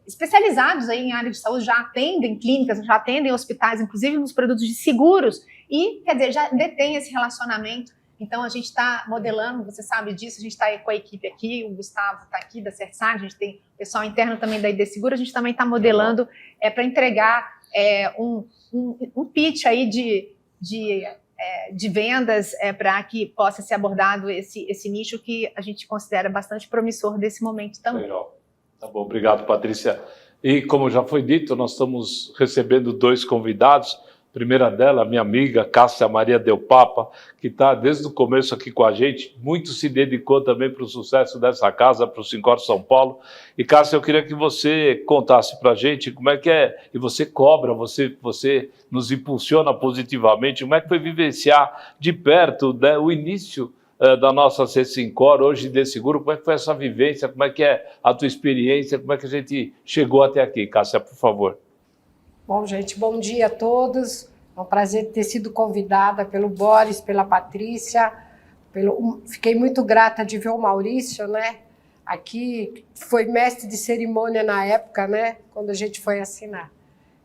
especializados aí em área de saúde, já atendem clínicas, já atendem hospitais, inclusive nos produtos de seguros, e, quer dizer, já detém esse relacionamento. Então, a gente está modelando, você sabe disso, a gente está com a equipe aqui, o Gustavo está aqui da CertSign, a gente tem o pessoal interno também da ID Seguro, a gente também está modelando para entregar um pitch aí de vendas para que possa ser abordado esse nicho que a gente considera bastante promissor desse momento também. Legal. Tá bom, obrigado, Patrícia. E como já foi dito, nós estamos recebendo 2 convidados. A primeira dela, minha amiga Cássia Maria Del Papa, que está desde o começo aqui com a gente, muito se dedicou também para o sucesso dessa casa, para o Syncor São Paulo. E Cássia, eu queria que você contasse para a gente como é que e você cobra, você nos impulsiona positivamente, como é que foi vivenciar de perto, né, o início da nossa Syncor, hoje de Seguro, como é que foi essa vivência, como é que é a tua experiência, como é que a gente chegou até aqui, Cássia, por favor. Bom, gente, bom dia a todos. É um prazer ter sido convidada pelo Boris, pela Patrícia. Fiquei muito grata de ver o Maurício, né? Aqui foi mestre de cerimônia na época, né? Quando a gente foi assinar.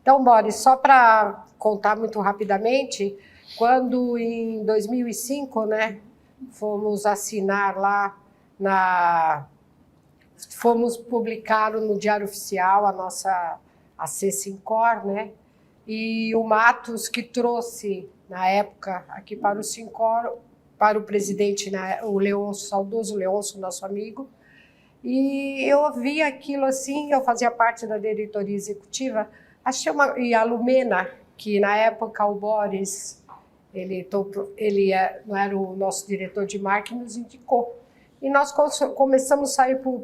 Então, Boris, só para contar muito rapidamente, quando em 2005, né? Fomos assinar lá fomos publicar no Diário Oficial a Syncor, né? E o Matos que trouxe, na época, aqui para o Syncor, para o presidente, né, o Leôncio, saudoso Leôncio, nosso amigo, e eu vi aquilo assim, eu fazia parte da diretoria executiva, e a Lumena, que na época o Boris, ele não era o nosso diretor de marketing, nos indicou. E nós começamos a sair por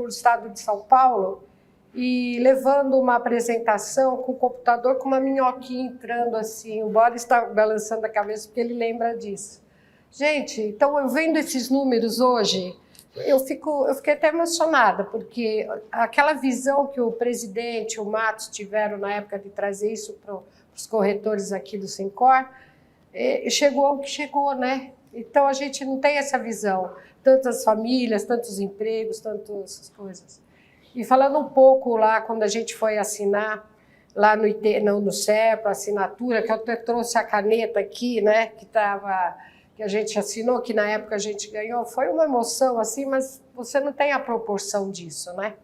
estado de São Paulo, e levando uma apresentação com o computador, com uma minhoquinha entrando assim. O Boris está balançando a cabeça porque ele lembra disso. Gente, então eu vendo esses números hoje, eu fiquei até emocionada, porque aquela visão que o presidente, o Matos, tiveram na época de trazer isso para os corretores aqui do Syncor, chegou ao que chegou, né? Então a gente não tem essa visão. Tantas famílias, tantos empregos, tantas coisas. E falando um pouco lá, quando a gente foi assinar, lá no CEP, a assinatura, que eu até trouxe a caneta aqui, né, que a gente assinou, que na época a gente ganhou, foi uma emoção, assim, mas você não tem a proporção disso, né?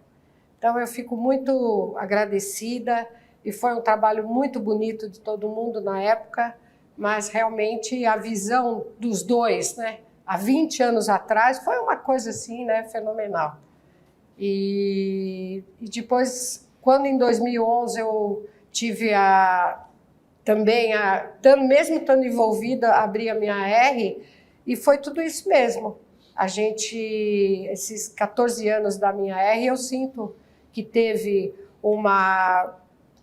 Então eu fico muito agradecida e foi um trabalho muito bonito de todo mundo na época, mas realmente a visão dos dois, né, há 20 anos atrás, foi uma coisa assim, né, fenomenal. E depois, quando em 2011 eu tive mesmo estando envolvida, abri a minha R, e foi tudo isso mesmo. Esses 14 anos da minha R, eu sinto que teve um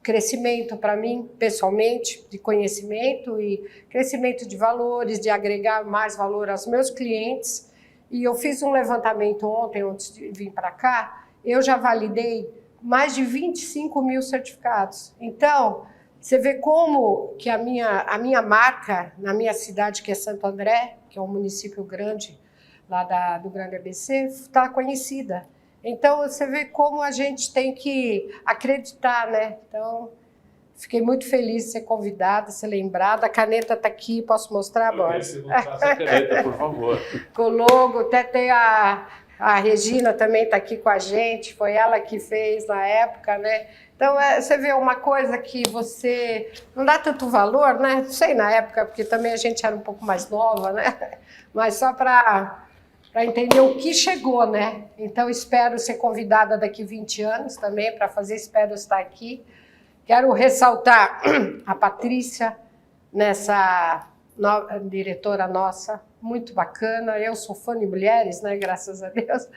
crescimento para mim, pessoalmente, de conhecimento e crescimento de valores, de agregar mais valor aos meus clientes. E eu fiz um levantamento ontem, antes de vir para cá, eu já validei mais de 25 mil certificados. Então, você vê como que a minha marca, na minha cidade, que é Santo André, que é um município grande, lá do Grande ABC, está conhecida. Então, você vê como a gente tem que acreditar, né? Então, fiquei muito feliz de ser convidada, de ser lembrada. A caneta está aqui, posso mostrar, Boris? Essa caneta, por favor. Com o logo, até tem a Regina também está aqui com a gente, foi ela que fez na época, né? Então, você vê uma coisa que você não dá tanto valor, né? Não sei na época, porque também a gente era um pouco mais nova, né? Mas só para entender o que chegou, né? Então, espero ser convidada daqui 20 anos também para fazer, espero estar aqui. Quero ressaltar a Patrícia, diretora nossa, muito bacana. Eu sou fã de mulheres, né? Graças a Deus.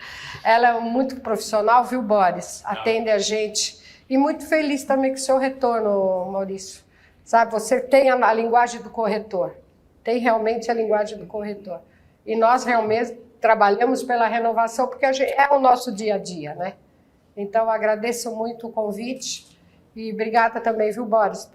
Ela é muito profissional, viu, Boris? Atende a gente. E muito feliz também com o seu retorno, Maurício. Sabe, você tem a linguagem do corretor. Tem realmente a linguagem do corretor. E nós realmente trabalhamos pela renovação, porque é o nosso dia a dia, né? Então, agradeço muito o convite. E obrigada também, viu, Boris,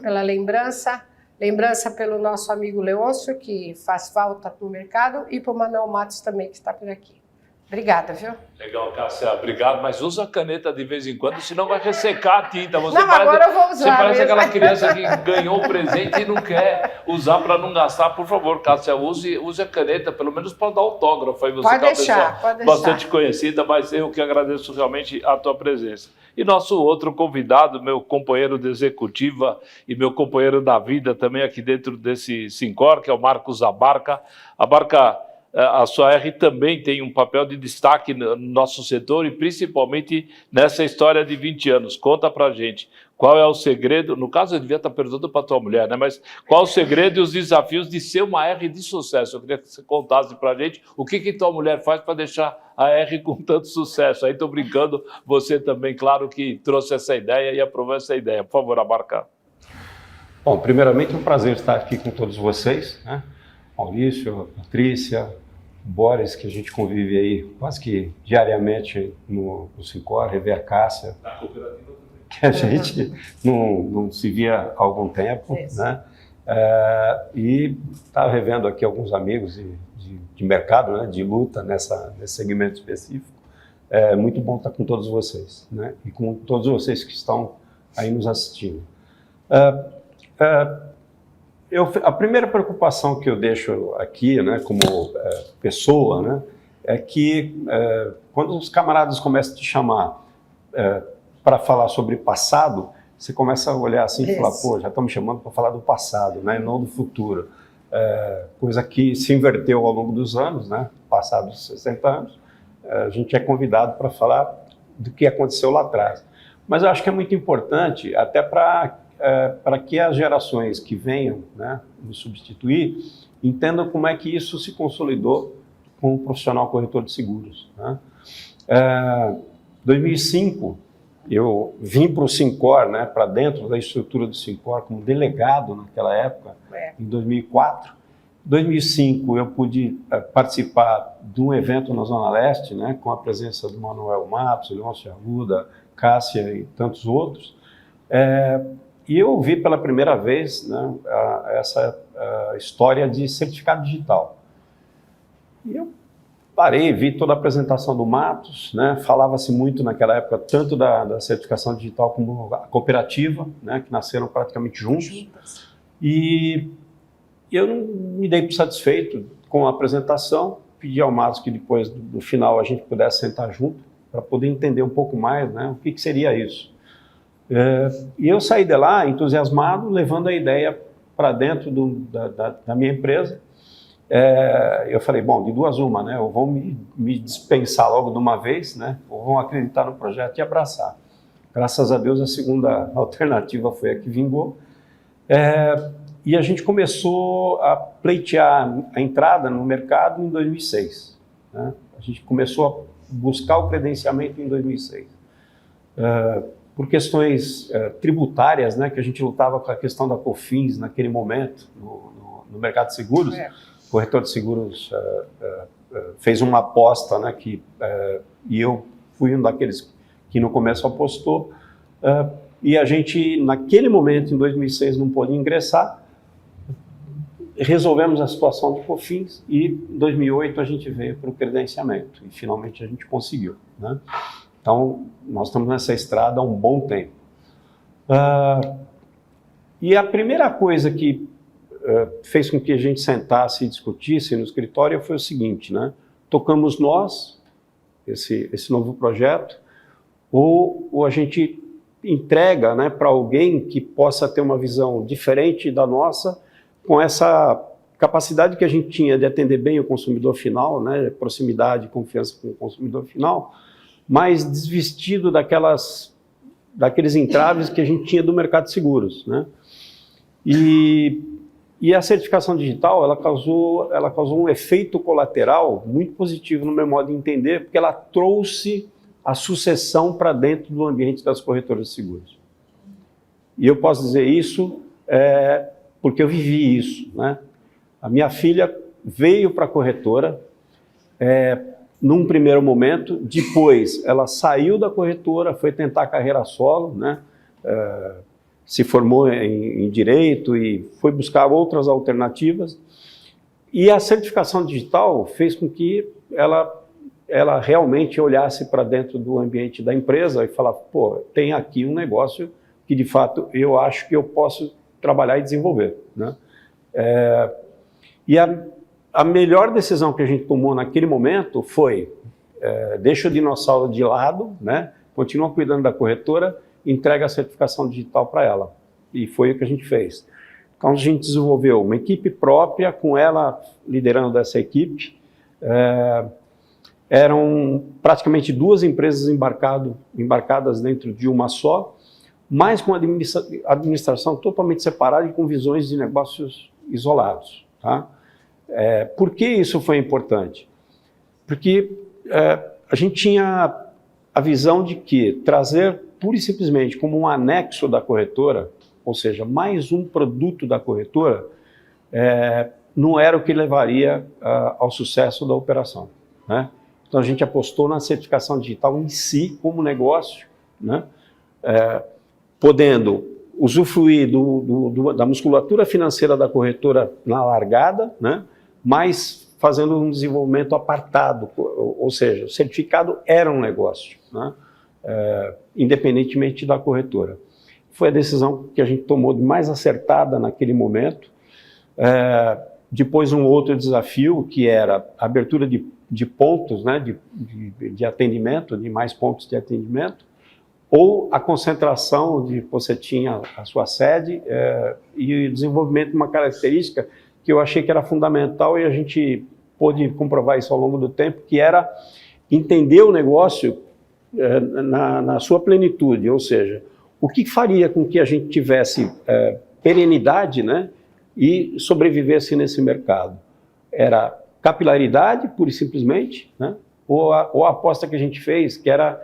pela lembrança. Lembrança pelo nosso amigo Leôncio, que faz falta no mercado, e para o Manuel Matos também, que está por aqui. Obrigada, viu? Legal, Cássia, obrigado, mas usa a caneta de vez em quando, senão vai ressecar a tinta. Agora eu vou usar. Você parece mesmo. aquela criança que ganhou o presente e não quer usar para não gastar. Por favor, Cássia, use a caneta, pelo menos para dar autógrafo. Aí você pode tá deixar. Bastante conhecida, mas eu que agradeço realmente a tua presença. E nosso outro convidado, meu companheiro de executiva e meu companheiro da vida também aqui dentro desse Sincor, que é o Marcos Abarca. A sua R também tem um papel de destaque no nosso setor e principalmente nessa história de 20 anos. Conta pra gente qual é o segredo, no caso eu devia estar perguntando para tua mulher, né? Mas qual o segredo e os desafios de ser uma R de sucesso? Eu queria que você contasse pra gente o que tua mulher faz para deixar a R com tanto sucesso. Aí estou brincando, você também, claro, que trouxe essa ideia e aprovou essa ideia. Por favor, Abarca. Bom, primeiramente é um prazer estar aqui com todos vocês, né? Maurício, Patrícia, Boris, que a gente convive aí quase que diariamente no Sincor, rever a Cássia, que a gente não se via há algum tempo, né? E estava revendo aqui alguns amigos de mercado, né? De luta nesse segmento específico. É muito bom estar com todos vocês, né? E com todos vocês que estão aí nos assistindo. A primeira preocupação que eu deixo aqui, né, como pessoa, né, é que quando os camaradas começam a te chamar para falar sobre passado, você começa a olhar assim e falar, pô, já estão me chamando para falar do passado, né, não do futuro. Coisa que se inverteu ao longo dos anos, né, passados 60 anos, a gente é convidado para falar do que aconteceu lá atrás. Mas eu acho que é muito importante, até para que as gerações que venham, né, nos substituir entendam como é que isso se consolidou com o profissional corretor de seguros, né? 2005, eu vim para o Sincor, né, para dentro da estrutura do Sincor como delegado naquela época, em 2004. Em 2005, eu pude participar de um evento na Zona Leste, né, com a presença do Manuel Matos, Leôncio Arruda, Cássia e tantos outros. E eu vi pela primeira vez, né, essa história de certificado digital. E eu parei, vi toda a apresentação do Matos, né? Falava-se muito naquela época tanto da certificação digital como a cooperativa, né? Que nasceram praticamente juntos. E eu não me dei por satisfeito com a apresentação, pedi ao Matos que depois do final a gente pudesse sentar junto para poder entender um pouco mais, né? O que seria isso. E eu saí de lá entusiasmado, levando a ideia para dentro da minha empresa. Eu falei, bom, de duas uma, né? Ou vão me dispensar logo de uma vez, né? Ou vão acreditar no projeto e abraçar. Graças a Deus, a segunda alternativa foi a que vingou. E a gente começou a pleitear a entrada no mercado em 2006. Né? A gente começou a buscar o credenciamento em 2006. Por questões tributárias, né? Que a gente lutava com a questão da COFINS naquele momento, no mercado de seguros. O corretor de seguros fez uma aposta, né, e eu fui um daqueles que no começo apostou, e a gente, naquele momento, em 2006, não pôde ingressar, resolvemos a situação de COFINS e em 2008 a gente veio para o credenciamento e finalmente a gente conseguiu, né? Então, nós estamos nessa estrada há um bom tempo. E a primeira coisa que fez com que a gente sentasse e discutisse no escritório foi o seguinte, né? Tocamos nós, esse novo projeto, ou a gente entrega, né, para alguém que possa ter uma visão diferente da nossa, com essa capacidade que a gente tinha de atender bem o consumidor final, né, proximidade e confiança com o consumidor final, mas desvestido daqueles entraves que a gente tinha do mercado de seguros, né? E a certificação digital, ela causou um efeito colateral muito positivo no meu modo de entender, porque ela trouxe a sucessão para dentro do ambiente das corretoras de seguros. E eu posso dizer isso porque eu vivi isso, né? A minha filha veio para a corretora num primeiro momento, depois ela saiu da corretora, foi tentar carreira solo, né? Se formou em Direito e foi buscar outras alternativas. E a certificação digital fez com que ela realmente olhasse para dentro do ambiente da empresa e falasse, pô, tem aqui um negócio que, de fato, eu acho que eu posso trabalhar e desenvolver, né? E a melhor decisão que a gente tomou naquele momento foi, deixa o dinossauro de lado, né? Continua cuidando da corretora, entrega a certificação digital para ela. E foi o que a gente fez. Então, a gente desenvolveu uma equipe própria, com ela liderando essa equipe. Eram praticamente duas empresas embarcadas dentro de uma só, mas com a administração totalmente separada e com visões de negócios isolados. Tá? Por que isso foi importante? Porque a gente tinha a visão de que trazer pura e simplesmente como um anexo da corretora, ou seja, mais um produto da corretora, não era o que levaria ao sucesso da operação, né? Então a gente apostou na certificação digital em si como negócio, né? Podendo usufruir da musculatura financeira da corretora na largada, né? Mas fazendo um desenvolvimento apartado, ou seja, o certificado era um negócio, né? Independentemente da corretora. Foi a decisão que a gente tomou de mais acertada naquele momento. Depois um outro desafio, que era a abertura de pontos, né, de atendimento, de mais pontos de atendimento, ou a concentração de você tinha a sua sede e o desenvolvimento de uma característica que eu achei que era fundamental e a gente pôde comprovar isso ao longo do tempo, que era entender o negócio na sua plenitude, ou seja, o que faria com que a gente tivesse perenidade, né, e sobrevivesse nesse mercado? Era capilaridade, pura e simplesmente, né, ou a aposta que a gente fez, que era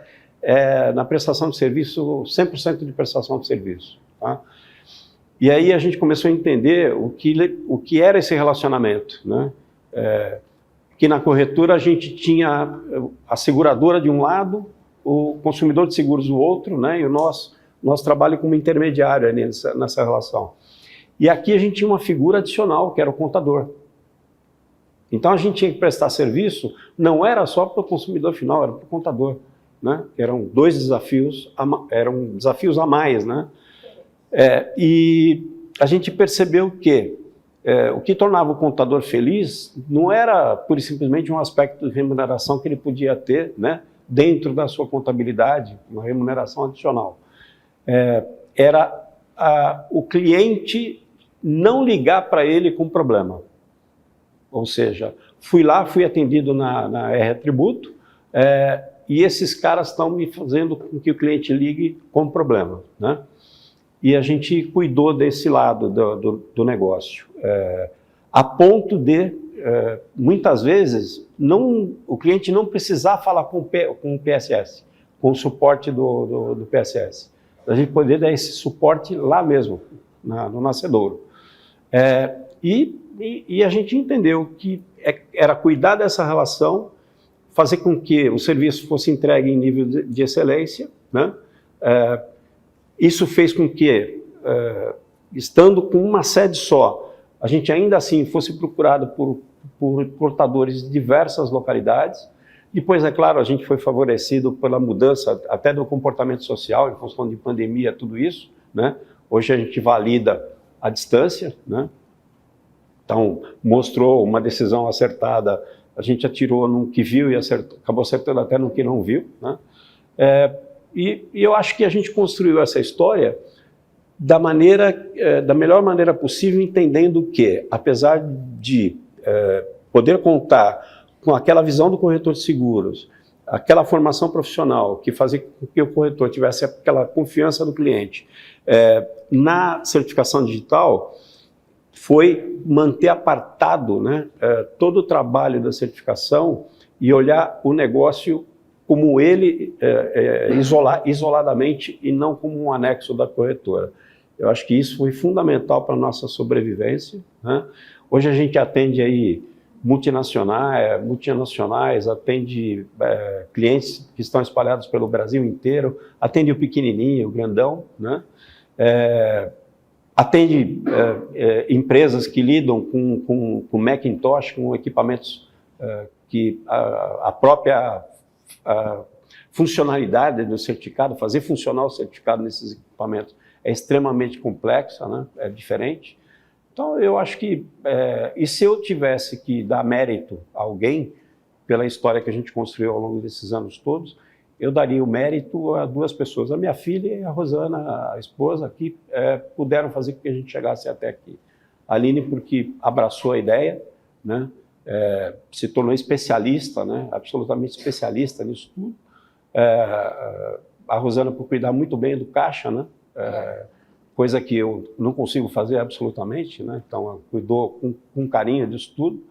na prestação de serviço, 100% de prestação de serviço. Tá? E aí a gente começou a entender o que era esse relacionamento, né? Que na corretora a gente tinha a seguradora de um lado, o consumidor de seguros do outro, né? E o nosso trabalho como intermediário nessa relação. E aqui a gente tinha uma figura adicional, que era o contador. Então a gente tinha que prestar serviço, não era só para o consumidor final, era para o contador, né? Eram dois desafios, eram desafios a mais, né? E a gente percebeu que o que tornava o contador feliz não era pura e simplesmente um aspecto de remuneração que ele podia ter, né, dentro da sua contabilidade, uma remuneração adicional. Era o cliente não ligar para ele com problema. Ou seja, fui atendido na R-Tributo, e esses caras estão me fazendo com que o cliente ligue com problema, né? E a gente cuidou desse lado do negócio, a ponto de, muitas vezes, o cliente não precisar falar com o PSS, com o suporte do PSS. A gente poder dar esse suporte lá mesmo, no nascedouro. E a gente entendeu que era cuidar dessa relação, fazer com que o serviço fosse entregue em nível de excelência, né? Isso fez com que, estando com uma sede só, a gente ainda assim fosse procurado por portadores de diversas localidades. Depois, é claro, a gente foi favorecido pela mudança até do comportamento social, em função de pandemia, tudo isso, né? Hoje a gente valida à distância, né? Então, mostrou uma decisão acertada, a gente atirou no que viu e acabou acertando até no que não viu, né? E eu acho que a gente construiu essa história da melhor maneira possível, entendendo que, apesar de poder contar com aquela visão do corretor de seguros, aquela formação profissional que fazia com que o corretor tivesse aquela confiança do cliente, na certificação digital, foi manter apartado, né, todo o trabalho da certificação e olhar o negócio como ele, isoladamente, e não como um anexo da corretora. Eu acho que isso foi fundamental para a nossa sobrevivência, né? Hoje a gente atende aí multinacionais, atende clientes que estão espalhados pelo Brasil inteiro, atende o pequenininho, o grandão, né? Atende empresas que lidam com Macintosh, com equipamentos que a própria funcionalidade do certificado, fazer funcionar o certificado nesses equipamentos é extremamente complexa, né? É diferente. Então, eu acho que, e se eu tivesse que dar mérito a alguém, pela história que a gente construiu ao longo desses anos todos, eu daria o mérito a duas pessoas, a minha filha e a Rosana, a esposa, que puderam fazer com que a gente chegasse até aqui. A Aline, porque abraçou a ideia, né? Se tornou especialista, né? Absolutamente especialista nisso tudo. A Rosana, por cuidar muito bem do caixa, né? Coisa que eu não consigo fazer absolutamente, né? Então, ela cuidou com carinho disso tudo.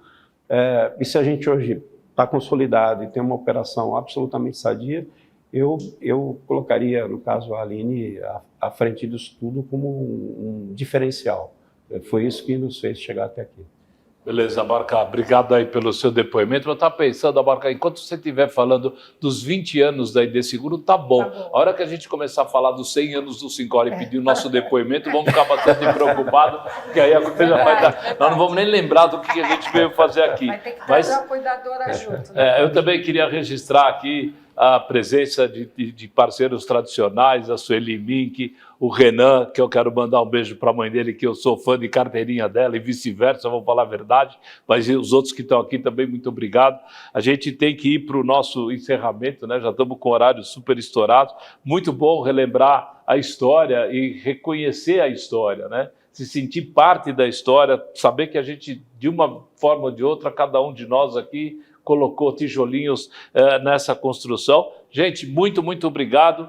E se a gente hoje está consolidado e tem uma operação absolutamente sadia, eu colocaria, no caso, a Aline à frente disso tudo como um diferencial. Foi isso que nos fez chegar até aqui. Beleza, Abarcar, obrigado aí pelo seu depoimento. Eu estava pensando, Abarcar, enquanto você estiver falando dos 20 anos da ID Seguro, tá bom. A hora que a gente começar a falar dos 100 anos do Sincor e pedir o nosso depoimento, vamos ficar bastante preocupados, porque aí a coisa vai dar... Nós não vamos nem lembrar do que a gente veio fazer aqui. Vai ter que trazer uma cuidadora junto. Né? Eu também queria registrar aqui a presença de parceiros tradicionais, a Sueli Mink, o Renan, que eu quero mandar um beijo para a mãe dele, que eu sou fã de carteirinha dela, e vice-versa, vou falar a verdade, mas os outros que estão aqui também, muito obrigado. A gente tem que ir para o nosso encerramento, né? Já estamos com o horário super estourado. Muito bom relembrar a história e reconhecer a história, né? Se sentir parte da história, saber que a gente, de uma forma ou de outra, cada um de nós aqui colocou tijolinhos nessa construção. Gente, muito, muito obrigado.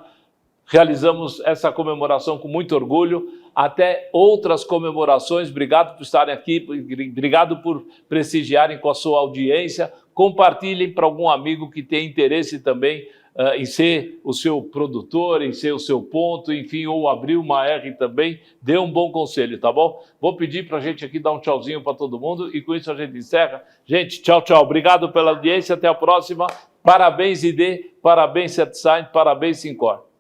Realizamos essa comemoração com muito orgulho. Até outras comemorações. Obrigado por estarem aqui, obrigado por prestigiarem com a sua audiência. Compartilhem para algum amigo que tem interesse também em ser o seu produtor, em ser o seu ponto, enfim, ou abrir uma R também, dê um bom conselho, tá bom? Vou pedir para a gente aqui dar um tchauzinho para todo mundo e com isso a gente encerra. Gente, tchau, tchau. Obrigado pela audiência, até a próxima. Parabéns, ID, parabéns, CertSign, parabéns, Sincor.